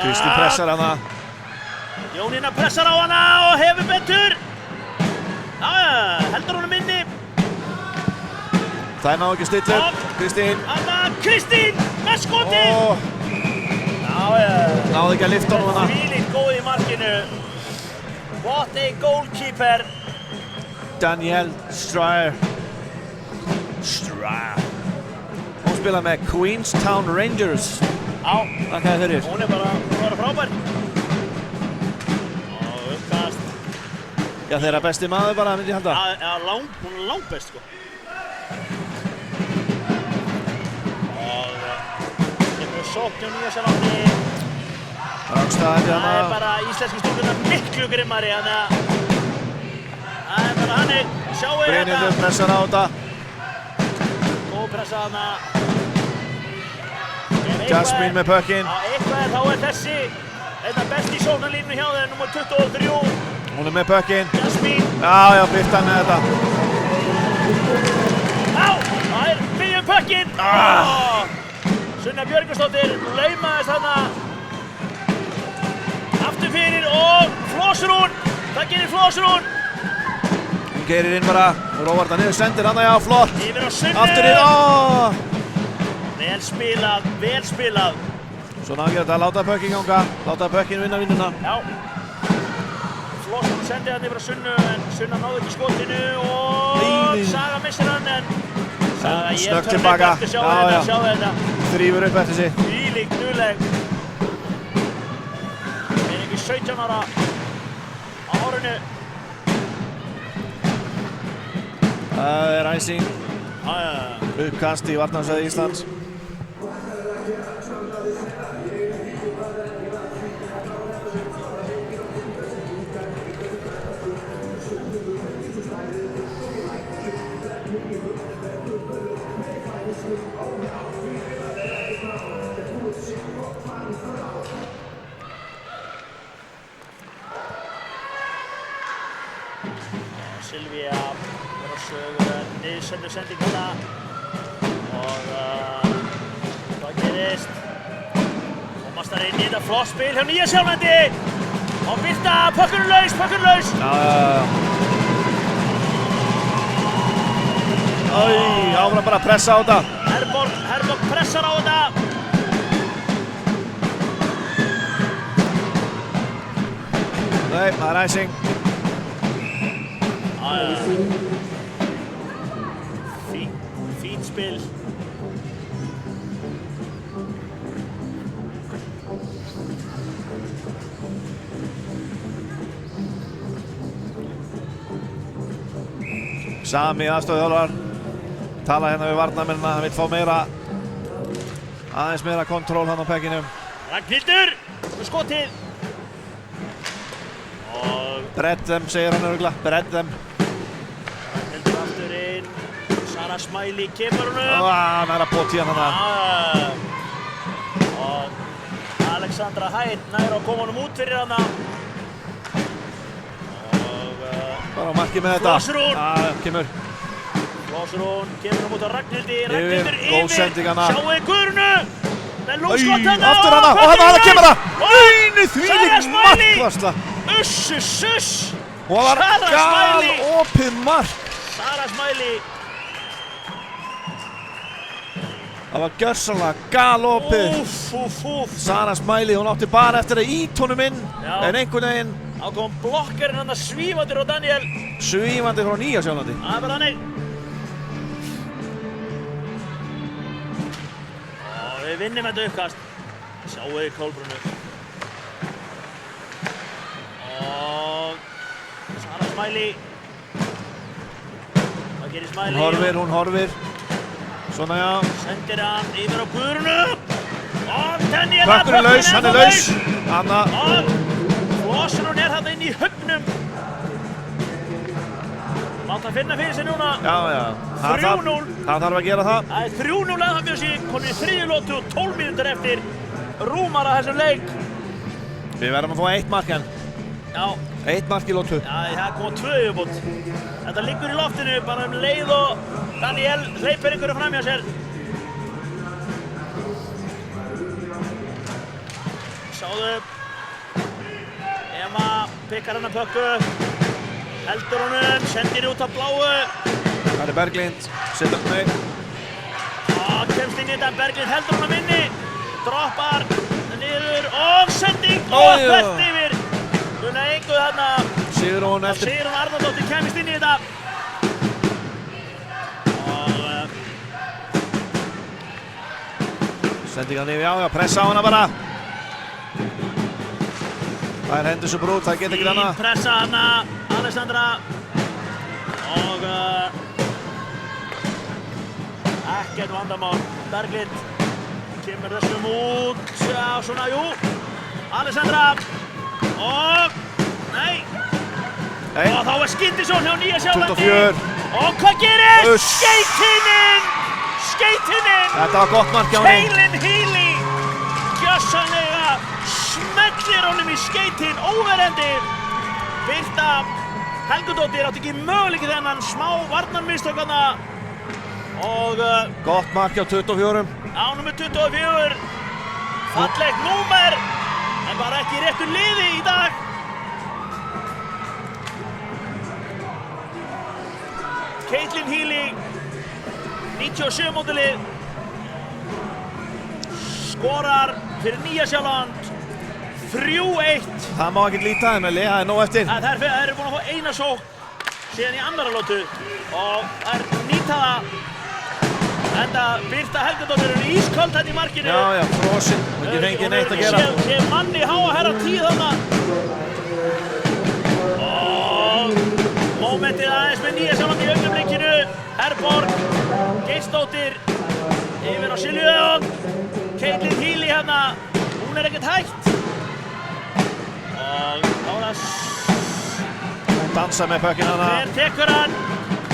Kristín pressar hana. Jónína pressar á hana og hefur betur. Heldur honum inni. Það ná ekki stilla. Kristín. Kristín með skotið. Náði ekki að lyfta honum hana. Þvílíkt góð í markinu. What a goalkeeper. Danielle Streyer. Hún spilaði með Queenstown Rangers. Þakkaði fyrir. Hún er bara frábær. Og uppkast. Já, þeirra besti maður bara, myndi ég halda. Já, hún er langt best, sko. Og kemur sókn hjá Nýja-Sjálandi. Rákstaði hana. Það er bara íslensku stúlkurnar miklu grimmari, þannig að það er bara hannig. Sjáu þetta. Brynhildur pressar á þetta. Góð pressa hana. Jasmine með puckinn. Eitthvað þá er þessi einna best í sóknarlínu hjá þeir, nummer 23. Hún er með puckinn. Jasmine. Já, byrta með þetta. Það er byggjum puckinn. Sunna Björgvinsdóttir laumaðist þarna. Aftur fyrir og flósur hún. Það gerir flósur hún. Hún keyrir inn bara. Róvar það niður, sendir hana, já, flott. Yfir á Sunnu. Aftur inn, Vel spilað, vel spilað. Svona ágætt að láta pökkinn ganga, láta pökkinn vinna vinnuna. Já. Flosson sendi hann yfir að Sunnu en Sunna náði ekki skotinu og Saga missir hann en Saga snöggt tilbaka. Sjá þetta. Þrífur upp eftir sig. Þvílík duðleg. Er ekki 17 ára á árinu. Það er æsing. Uppkast í varnarsvæði Íslands. Silvía er á sögu en niðursendur sendinguna og hvað gerist? Komast þar inn í þetta flott spil hjá Nýja-Sjálandi og Birta, pökkurinn laus! Áfram bara að pressa á þetta. Herborg pressar á þetta. Nei, það er æsing. Fínt spil. Sami aðstoðarþjálfar tala hérna við varnarmennina, hann vill fá aðeins meira kontról hann á pekkinum. Ragnhildur með skotið. Og Bredd þeim, segir hann örugglega, bredd þeim. Ragnhildur aftur inn. Sara Smiley kemur honum. Hann er að bóta í hann hana. Og Alexandra Hætt nær að koma honum út fyrir hana. Bara á marki með þetta. Flossrún. Kemur. Flossrún kemur út á Ragnhildi. Ragnhildur Góð sending hana. Sjáu Guðrunu. Með lúkskott hana. Aftur hana og hana kemur það. Þvílík markvarsla. Uss. Og það var galopið mark. Sara Smiley. Það var gjörsamlega galopið. Úff. Sara Smiley, hún átti bara eftir að ít honum inn. Já. En einhvern veginn Þá kom blokkarinn hann svífandi á Daniel. svífandi frá Nýja-Sjálandi. Það er bara hannig. Og við vinnum þetta uppkast. Sjáu þið Kolbrúnu. Og Sara Smiley. Hvað gerir Smiley? Hún horfir. Svona já. Sendir hann yfir á Guðrunu. Og Daniel Pökkurinn laus, hann er laus. Anna. Og Flossrún er þarna inn í höfnum. Láta finna fyrir sig núna. Já. 3-0. Það þarf að gera það. Það er 3-0 að það mjög síðan. Konum í þriðju lotu og 12 mínútur eftir. Rúmar að þessum leik. Við verðum að fá 1 mark enn. Já. 1 mark í lotu. Já, það koma 2 yfirbót. Þetta liggur í loftinu bara leið og Daniel hleypir einhverju fram hjá sér. Sjáðu. Emma pikkar hennar pökku. Heldur honum, sendir út af bláu. Það er Berglind. Settur með. Kemst inn í þetta, Berglind heldur honum inni. Droppar niður og sending og þvert yfir. Núna enguð þarna. Sigrún eftir. Sigrún Arnardóttir kemist inn í þetta. Sending hann yfir, já, pressa á hana bara. Það er hendur svo brút, það getur ekki hana. Fín pressa hana, Alexandra. Og ekkert vandamál. Berglind kemur þessum út. Já, svona, jú. Alexandra. Og, nei. Og þá er Skindisson hjá Nýja-Sjálandi. 24. Og hvað gerist? Uss. Skeitinn inn. Þetta var gott mark hjá henni. Keilin Healy. Gjörsamlega smellir honum í skeitinn, óverjandi. Birta Helgudóttir átti ekki möguleiki þennan smá varnarmistök þarna. Og gott mark hjá 24. á númer 24. Fallegt númer, en bara ekki í réttu liði í dag. Caitlin Healy, 97 mótilið. skorar fyrir Nýja-Sjáland 3-1. Það má ekkert líta þeim, Eli, það nóg eftir. Þær eru búin að fá eina sókn síðan í annara lotu og þær nýta það. Enda Birta Helgadóttir eru ísköld hérna í markinu. Já, frosinn, ekki fengið neitt að gera. Sé manni háa herra 10 þarna. Og mómentið aðeins með Nýja-Sjáland í augnablikinu. Herborg, Geirsdóttir yfir á Silju. Caitlin Healy hérna, hún ekkert hægt. Og þá það Dansa með pökkinn hana. Hver tekur hann?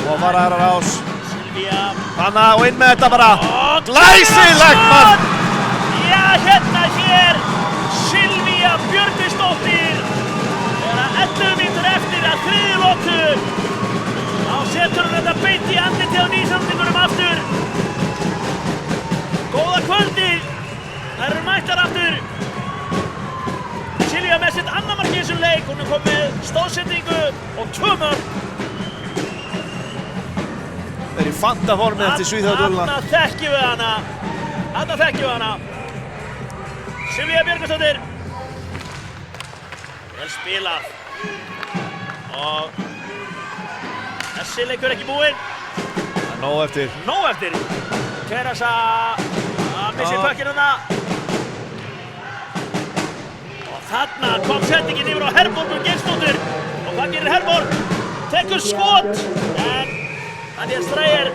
Og fara þær á rás. Silvía. Hanna og inn með þetta bara. Glæsilegt mark! Já, hér Silvía Björgvinsdóttir. Þegar 11 mínútur eftir að þriðju lotu. Þá setur hann þetta beint í andlitið á Nýja-Sjálendingunum aftur. Góða kvöldið. Þær eru mættar aftur. Silvía með sitt annað mark í þessum leik. Hún kom með stóðsendingu og 2 mörk. Það er í fantaformi eftir Svíþjóðadúluna. Þarna þekkjum við hana. Silvía Björgvinsdóttir. Vel spilað. Og þessi leikur ekki búinn. Það er nóg eftir. Teresa að missi pökkinn hana. Og þarna kom sendingin yfir á Herborg og Geirsdóttir. Og hvað gerir Herborg? Tekur skot. En Daniel Strayer.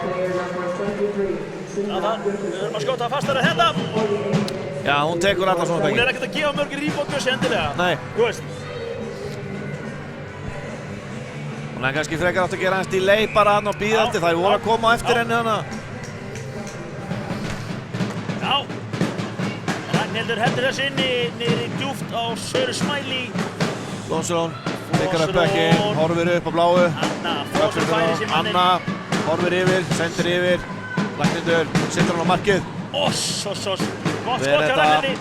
Við erum að skjóta fastar en þetta. Já, hún tekur alla svona Hún ekkert að gefa mörg rebound-gjössi endilega. Nei. Þú veist. Hún hefði kannski frekar átt að gera hans delay bara hann og bíða eftir. Þær voru að koma á eftir henni hana. Já. Ragnhildur hendur þessu inni niðri djúpt á Söru Smiley. Blómsson tekur upp pökkinn, horfir upp á bláu. Anna Froður færir sér manninn. Anna horfir yfir, sendir yfir. Ragnhildur setur hann á markið. Gott skot hjá Ragnhildi.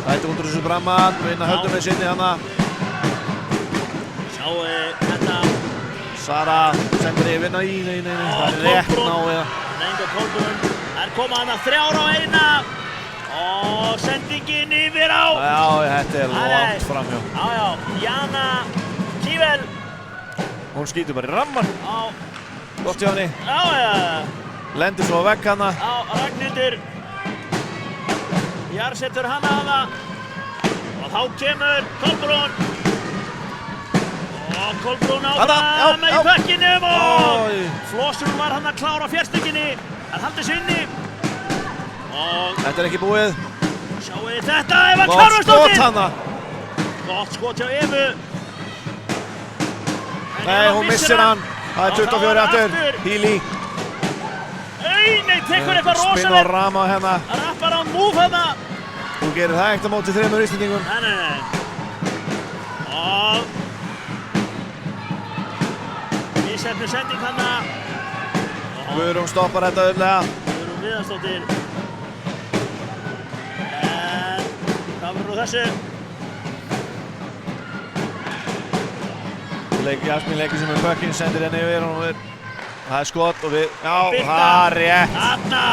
Þetta út úr þessu Bramman, vinna höldum með sinni hana. Sjáu þetta. Sara sendir yfir, nei, það er rétt náið. Nenga Kolbrún. Þær koma hana 3 á 1. Og sendingin yfir á. Já, þetta er langt framhjá. Já, Jana Kível. Hún skýtur bara í ramman. Já. Gott hjá henni. Já. Lendir svo á vegg hana. Já, Ragnhildur. Jarsetur hana. Og þá kemur Kolbrún. Og Kolbrún áfram í pökkinum og Flossun var hann að klára fjärstykkinni. Það haldi sig inni. Og þetta er ekki búið. Sjáu þetta, Eva Karlsdóttir. Gott skot hana. Gott skot hjá Evu. Nei, hún missir hann. Það er 24 aftur. Healy. Nei, tekur eitthvað rosalegt. Spinn og rama hérna. Rappar á move hérna. Þú gerir það ekkert á móti 3 Íslendingum. Nei. Og misheppnuð sending hana. Guðrún stoppar þetta auðvitað. Guðrún Viðarsdóttir. En hvað verður nú þessu? Jasmín leikur sem er pökkinn, sendir henni yfir og það er skot og við, já, Birta. það er rétt. Þarna,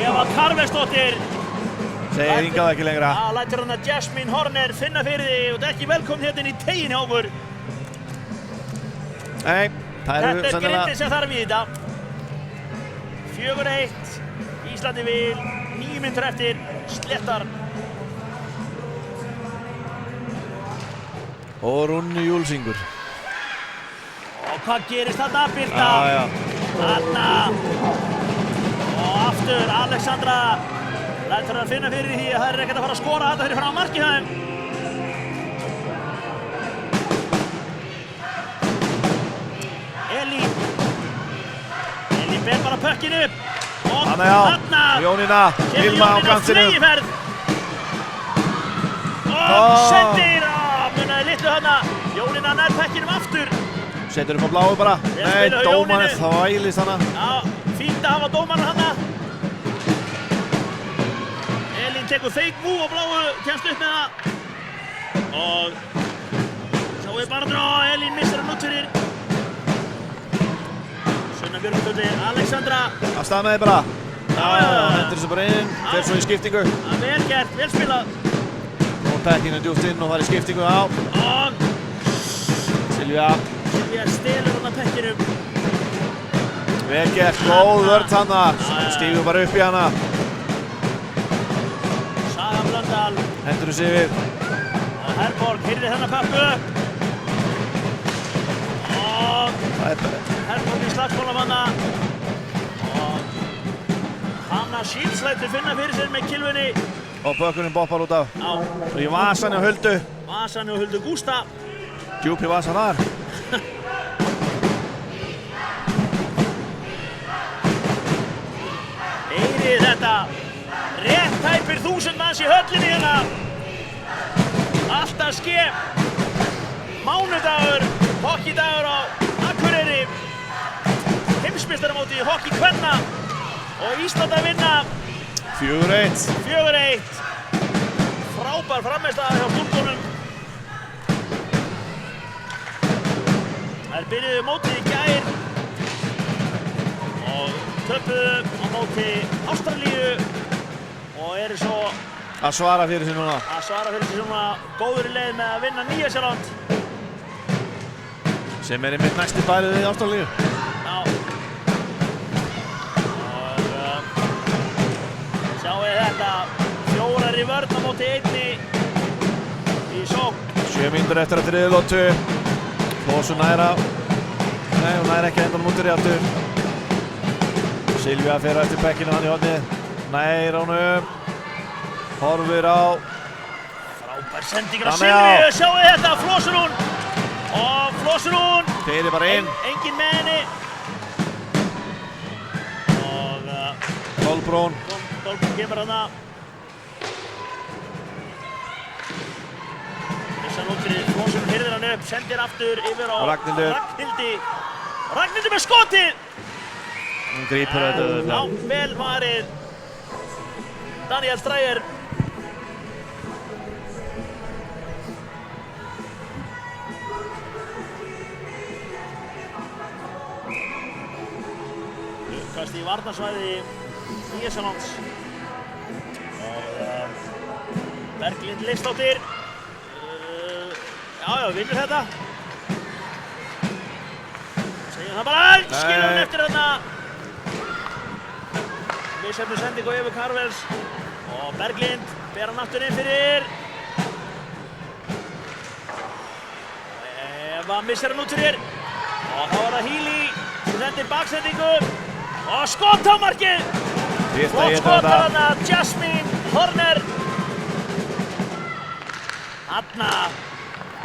Eva Karlsdóttir. Segir hingað ekki lengra. Lætur hann að Jasmín Horner finna fyrir því og þetta er ekki velkomin hérna inn í tegin hjá okkur. Nei, það eru Þetta er grindin sem þarf í þetta. 4-1, Íslandi vil, 9 mínútur eftir, sléttar. Og Rúnni Júlsingur. Og hvað gerist þarna, Birta? Já. Þarna. Og aftur, Alexandra. Lætur hann að finna fyrir því að það er ekkert að fara að skora þetta fyrir frá markið hjá þeim. Elín ber bara pökkinn upp. Og þarna. Jónína, Hilma á kantinum. Flegiferð. Og sendir. Munaði litlu þarna. Jónína nær pökkinum aftur. Setur upp á bláu bara. Nei, dómarinn þvælist hana. Já, fínt að hafa dómarinn hana. Elín tekur fake move á bláu, kemst upp með það. Og sjáum við bara drá, Elín missar hann út fyrir. Sunna Anna Björgvinsdóttir, Alexandra. Af stað með þið bara. Já. Hendur þessu bara inn, fer svo í skiptingu. Vel gert, vel spilað. Og pekkinu djúpt inn og fara í skiptingu á. Og Silvía. Silvía stelur hana pekkinum. Vel gert, góð vörn hana. Stígur bara upp í hana. Saga Blöndal. Hendur þessu yfir. Og Herborg hirðir hennar peppu. Og Herborg í slagsmálamanna. Og Hanna Shields lætur finna fyrir sér með kilfunni. Og bökkurinn boppar út af. Já. Og í vasan hjá Huldu. Vasan og Huldu Gústa. Djúp í vasan þar. Heyrið þetta. Rétt tæpir 1000 manns í höllinni hérna. Alltaf ske. Mánudagur, hockeydagur á Akureyri. Heimsmeistaramótið í hockey kvenna. Og Ísland að vinna 4-1. 4-1. Frábær frammistaða hjá stúlkunum. Þær byrjuðu mótið í gær og töpuðu á móti Ástralíu og eru svo Að svara fyrir sig núna. að svara fyrir sig svona góður í leið með að vinna Nýja-Sjáland. Sem er einmitt næsti bærið við Ástralíu. Já. Og sjáum við þetta. 4 í vörn á móti 1 í sókn. 7 mínútur eftir að þriðju lotu. Flósu næra. Nei, hún næra ekki endan mútur í aftur. Silvía fer eftir bekkinu hann í hornið. Næra honum. Horfir á. Frábær sendingur á Þannig á. Silvíu. Sjáum við þetta. Flósur hún. Og flósur hún. Keyrir bara inn. Engin með henni. Og Kolbrún. Kolbrún kemur hana. Missar út fyrir Flósur, hirðir hann upp, sendir aftur yfir á Ragnhildur. Ragnhildi. Ragnhildur með skotið! Hún grípur þetta. Já, vel varið. Daniel Stræger. Uppkast í varnarsvæði Nýja-Sjálands. Og Berglind Leifsdóttir. Já, vinnur þetta. Segjum það bara, skilur hann eftir þarna. Misjafnu sending á Evu Karvels. Og Berglind ber hann aftur inn fyrir. Eva missir hann út fyrir. Og þá er það Healy sem sendir baksendingu. Og skot á markið! Flott skot á hana, Jasmine Horner. Þarna.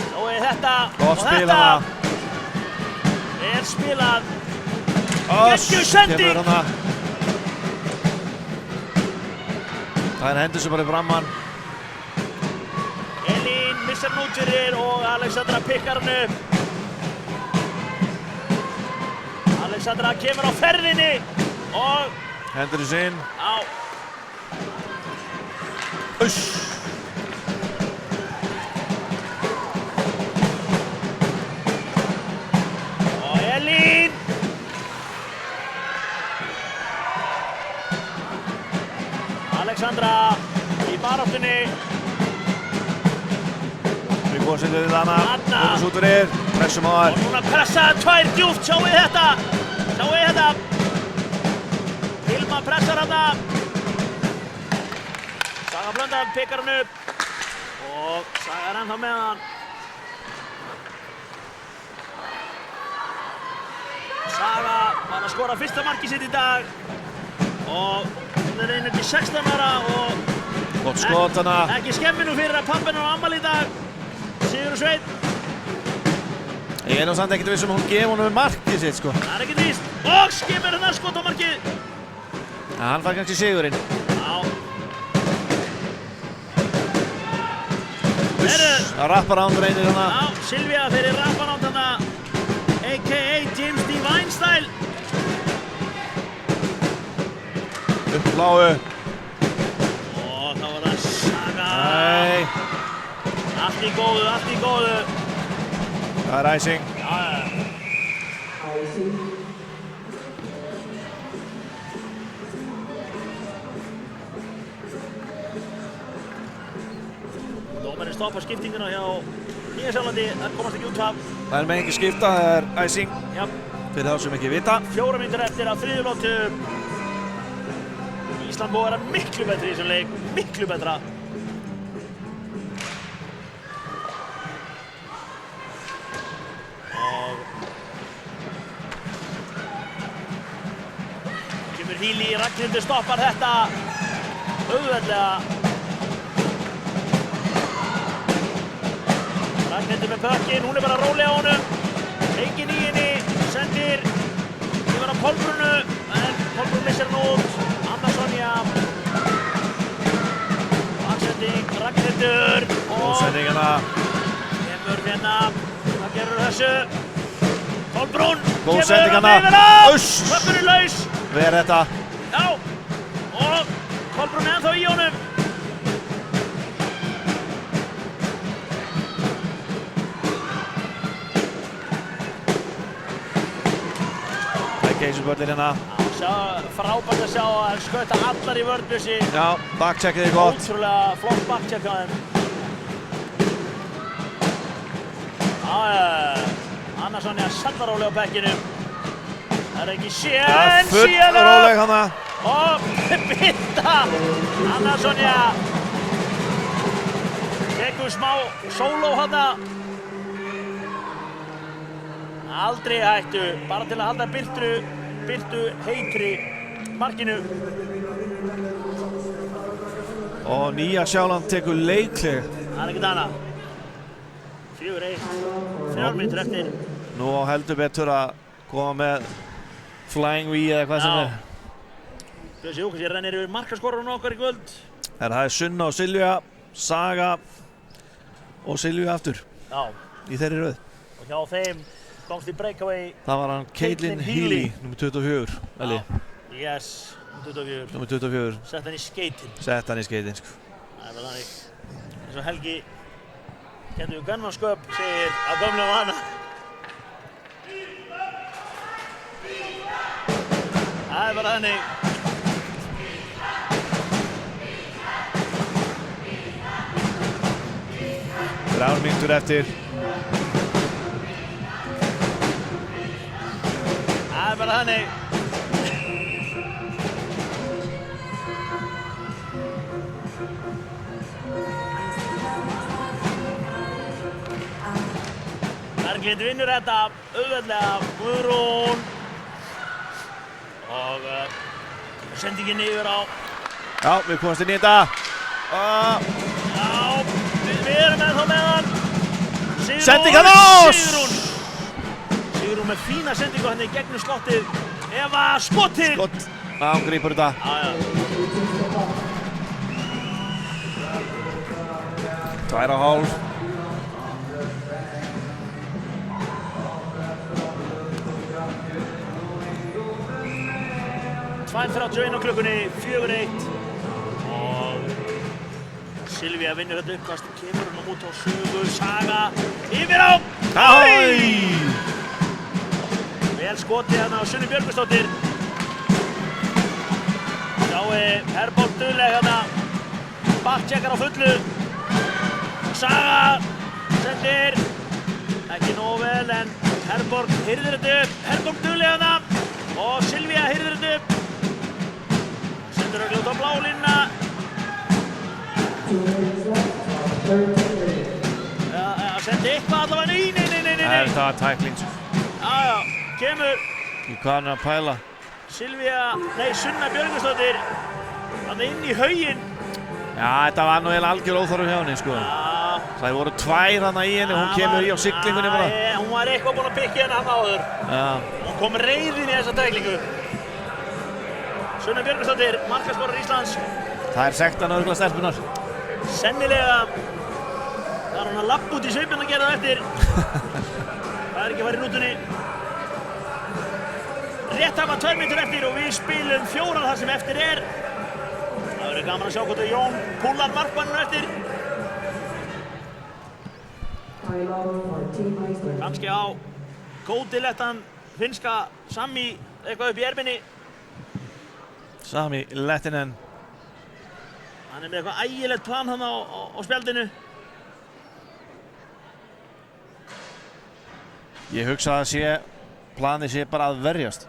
Svo er þetta. Gott spilað. Er spilað. Geggjuð sending. Kemur hana. Það er hendur sem bara í frammann. Elín missar hann út fyrir og Alexandra pikkar hann upp. Alexandra kemur á ferðinni og Hendur þessu inn. á. Uss. Og Elín. Alexandra í baráttunni. Við sendir þetta hana. Þarna. Góðs út fyrir. Pressum á þær. Og núna pressaði tvær djúpt, sjáum við þetta. Sjáum við þetta. Hilma pressar hana. Saga Blöndal pikkar hann upp. Og Saga er ennþá með hann. Saga var að skora fyrsta markið sitt í dag. Og hún er einnig 16 ára og Gott skot hana. ekki skemmi nú fyrir að pappinn er á afmæli í dag. Sigurður Sveinn. Ég er nú samt ekkert viss hún gefa honum markið sitt sko. Það er ekkert víst. Og skemmir hennar skot á markið. Hann fær kannski sigurinn. Já. Það rappar án reynir hana. Já, Silvía fyrir rappanátt hana. A.k.a. James D. Weinstein. Upp bláu. Og þá var það Saga. Nei. Allt í góðu, allt í góðu. Það er æsing. Já, Icing. Þeir stoppa skiptinguna hjá Nýja-Sjálandi, það komast ekki út af. Það með ekki skipta, það æsing Já. fyrir þá sem ekki vita. 4 mínútur eftir af þriðju lotu. Ísland búið að vera miklu betri í þessum leik, miklu betra. Og kemur Healy, Ragnhildur stoppar þetta auðveldlega. Ragnhildur með pökkinn, hún bara róleg á honum. Enginn í henni, sendir yfir á Kolbrúnu, en Kolbrún missir hann út. Anna Sonja. Baksending, Ragnhildur. Góð sending hérna. Kemur hérna, hvað gerur þessu? Kolbrún. Góð sending hérna. Uss. Höppurinn laus. Ver þetta. Já. Og Kolbrún ennþá í honum. Geysuböllin hérna. Frábært að sjá að skauta allar í vörnbjössi. Já, backcheckið er gott. Ótrúlega flott backcheck á þeim. Anna Sonja sallaróleg á bekkinu. Það er ekki séns. Full róleg hana. Og Birta. Anna Sonja tekur smá sóló hana. Aldrei hættu, bara til að halda Birtu heitri markinu. Og Nýja-Sjáland tekur leikleg. Það er ekkert annað. 4-1, 3 mínútur eftir. Nú á heldur betur að koma með Flying V eða hvað sem er. Bjössi Jókassi rennir yfir markaskorarinn okkar í kvöld. Það er Sunna og Silvía, Saga og Silvía aftur. Já. Í þeirri röð. Og hjá þeim komst í breakaway. Það var hann Caitlin Healy, nr. 24, Eli. Yes, nr. 24. Nr. 24. Sett hann í skeitin. Sett hann í skeitin, sko. Það er vel þannig. Eins og Helgi kenndi við gunmannsköp, segir á gömlu vana. Það er bara þannig. Þrjár mínútur eftir. Það er bara þannig. Berglind vinnur þetta auðveldlega, Guðrún. Og sendingin yfir á. Já, við komumst inn í þetta. Já, við erum ennþá með hann. Sending hann ás! Sigrún með fína sendingu hann í gegnum slottið. Eva Spottir! Skott, hann grípur þetta. Já. 2,5. 2:31 á klukkunni, 4-1. Og Silvía vinnur þetta uppkast, kemur hún á móti á Sögu, Saga, yfir á! Ahoj! Vel skotið hérna á Sunnu Björgvinsdóttir. Sjáu Herborg dugleg hérna, backcheckar á fullu. Saga sendir, ekki nógu vel en Herborg hirðir þetta upp. Herborg dugleg hérna og Silvía hirðir þetta upp. Sendur öll út á blá línuna. Sendi eitthvað allavega, nei. Það var tækling. Já, kemur Í hvað hann er að pæla? Sunna Björgvinsdóttir þarna inn í hauginn. Já, þetta var nú eiginlega algjör óþarfur hjá henni, sko. Það voru tvær hana í henni, hún kemur í á siglingunni bara. Hún var eitthvað búin að byggja henni hann áður. Já. Hún kom reiðin í þessa tæklingu. Sunna Björgvinsdóttir, markaskorar Íslands. Það er sektan örugglega stelpunar. Sennilega það er hún að labba út í sveipinn að gera það eftir. Það er ekki að fara í rútunni. Rétt hafa 2 mínútur eftir og við spilum 4 þar sem eftir er. Það verður gaman að sjá hvort Jón púlar markmanninu eftir. Kannski á góðdilettan finnska Sami eitthvað upp í erminni. Sami Lehtinen. Hann er með eitthvað ægilegt plan hann á spjaldinu. Ég hugsa að planið sé bara að verjast.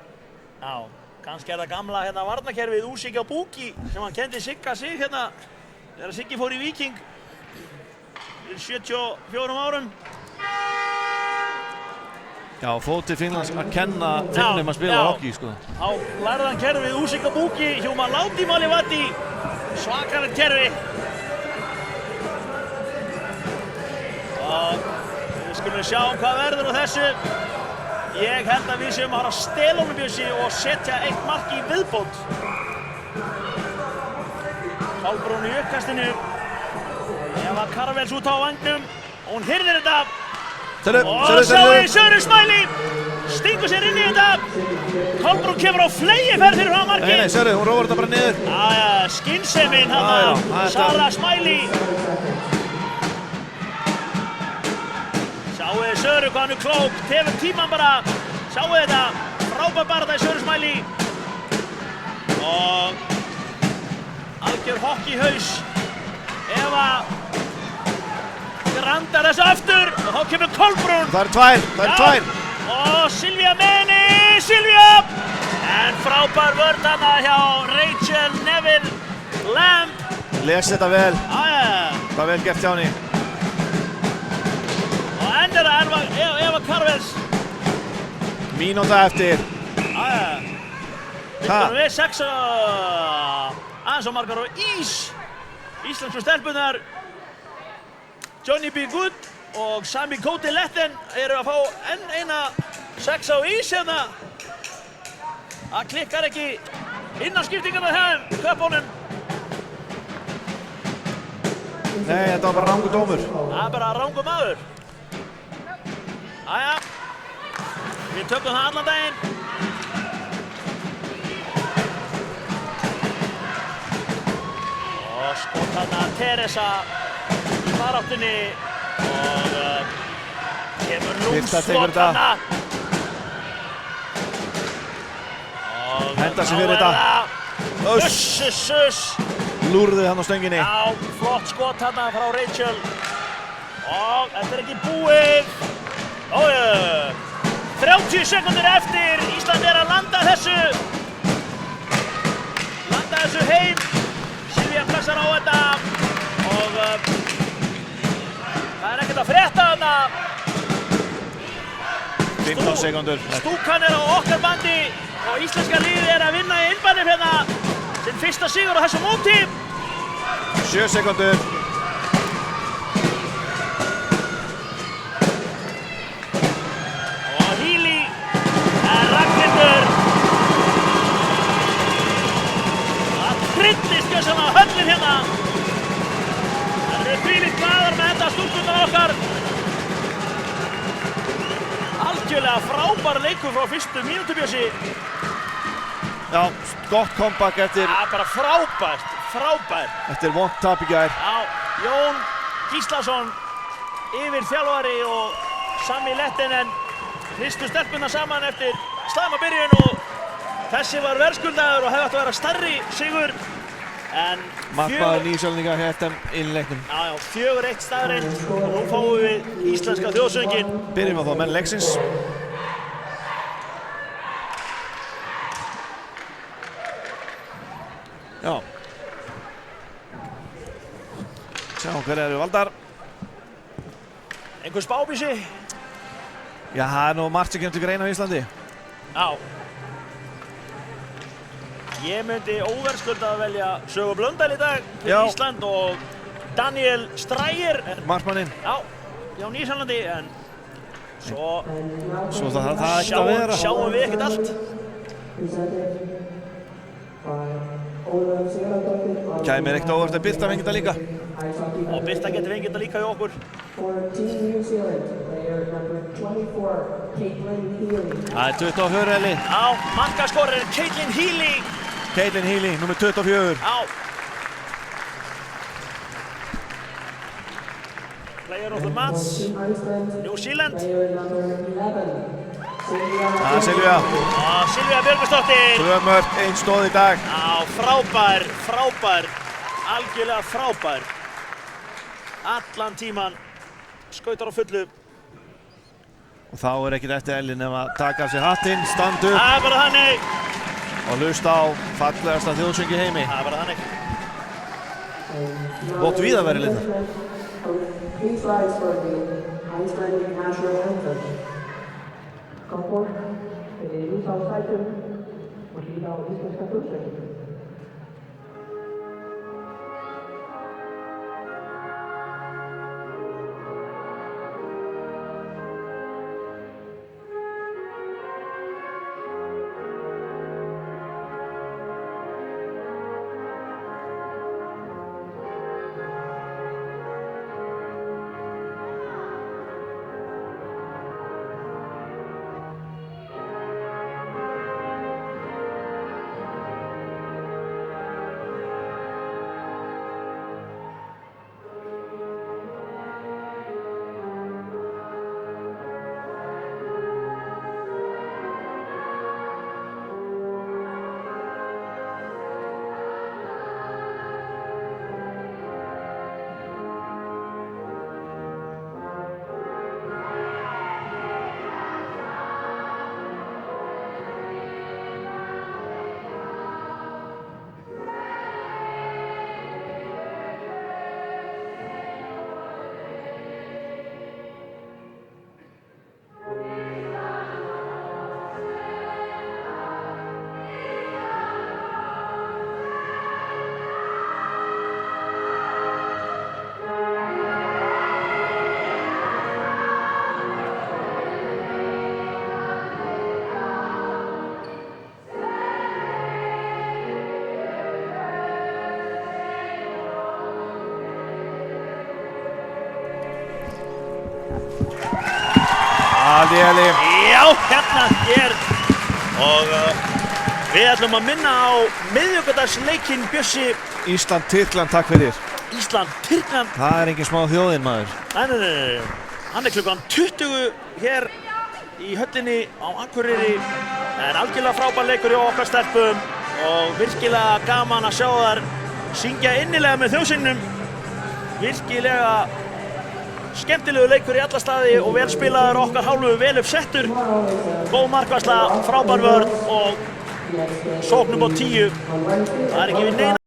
Já, kannski það gamla hérna varnarkerfið Úsík á Búki sem hann kendi Sigga sig hérna þegar Siggi fór í Víking fyrir 74 árum. Já, fótið Finnlands að kenna Finnum að spila hockey, sko. Á lærðan kerfið Úsík á Búki, Hjúma Látimáli Vati, svakalegt kerfi. Og við skulum sjá hvað verður á þessu. Ég held að við séum að fara að stela honum Bjössi og setja eitt mark í viðbót. Kolbrún í uppkastinu. Eva Karvels út á vangnum og hún hirðir þetta. Og sjáu Söru Smiley stingur sér inn í þetta. Kolbrún kemur á fleygiferð fyrir frá markið. Nei, Söru, hún rófar þetta bara niður. Já, skynsemin hann Sara Smiley. Sjáu þið Söru hvað hann er klók, tefur tíman bara. Sjáu þetta, frábær barátта í Söru Smiley. Og algjör hockeyhaus. Eva grandar þessu aftur og þá kemur Kolbrún. Það eru tvær. Og Silvía Meni, Silvía! En frábær vörn hana hjá Rachel Neville Lamb. Les þetta vel. Það var vel gert hjá henni. Og enn er það Eva Karvels. Mínúta eftir. Við við 6 aðeins og margar og Íslensku stelpunar Johnny B. Good og Sami Koti Letten eru að fá enn eina 6 á ís hérna. Það klikkar ekki innan skiptingarna þeim köpunum. Nei, þetta var bara rangur dómur. Það er bara rangur maður. Jæja, við tökum það allan daginn. Og skot þarna Teresa í baráttunni og kemur lúmskot þarna. Henda sig fyrir þetta. Uss. Lúrði hann á stönginni. Já, flott skot þarna frá Rachel. Og þetta er ekki búið. 30 sekúndur eftir. Ísland er að landa þessu heim. Silvía pressar á þetta og það er ekkert að frétta þarna. 15 sekúndur. Stúkan er á okkar bandi og íslenska liðið er að vinna í innbænum hérna. Sinn fyrsta sigur á þessu móti. 7 sekúndur. Og Healy Ragnhildur. Það tryllist gjörsamlega á höllin hérna. Það eru þvílíkt glaðar með þetta stúlkurnar okkar. Algjörlega frábær leikur frá fyrstu mínútu Bjössi. Já, gott comeback eftir... Já, bara frábært. Eftir vont tap í gær. Já, Jón Gíslason, yfirþjálfari og Sami Lettinen hristu stelpuna saman eftir slæma byrjun og þessi var verðskuldaður og hefði átt að vera stærri sigur. En markmaður Nýsjálendinga hérna inn í leiknum. Já, 4-1 staðreynd og nú fáum við íslenska þjóðsönginn. Byrjum á þá menn leiksins. Já. Sjáum hver eru valdar. Einhver spábísi? Já, það er nú margt sem kemur til greina á Íslandi. Já. Ég myndi óverðskuldað að velja Sögu Blöndal í dag fyrir Ísland og Daniel Strayer. Markmanninn. Já, hjá Nýsjálandi, en svo það ekkert að vera. Sjáum við ekkert allt. Kæmir ekkert óvart að Birta fengi þetta líka. Og Birta getur fengið þetta líka hjá okkur. Það er 24 Eli. Já, markaskorinn Caitlin Healy. Caitlin Healy, nummer 24. Já. Player of the match, New Zealand. Það er Silvía. Silvía Björgvinsdóttir. 2 mörk, 1 stóð í dag. Já, frábær. Algjörlega frábær. Allan tíman skautar á fullu. Og þá ekkert eftir Elli nema að taka af sér hattinn, standa upp Það bara þannig. og hlusta á fallegasta þjóðsöng í heimi. Það bara þannig. Gott víðaveður litla. Three slides for the Icelandic national anthem. Come forth, lýsa á sætum og hlýða á íslenska þjóðsöng. Eli. Já, hérna hér og við ætlum að minna á miðvikudagsleikinn Bjössi. Ísland-Tyrkland, takk fyrir. Ísland-Tyrkland. Það engin smá þjóðin, maður. Nei. Hann klukkan 20 hér í höllinni á Akureyri. En algjörlega frábær leikur hjá okkar stelpum og virkilega gaman að sjá þær syngja innilega með þjóðsöngnum. Virkilega skemmtilegu leikur í alla staði og vel spilaður okkar hálfu, vel uppsettur. Góð markvarsla, frábær vörn og sókn upp á 10. Það ekki við neina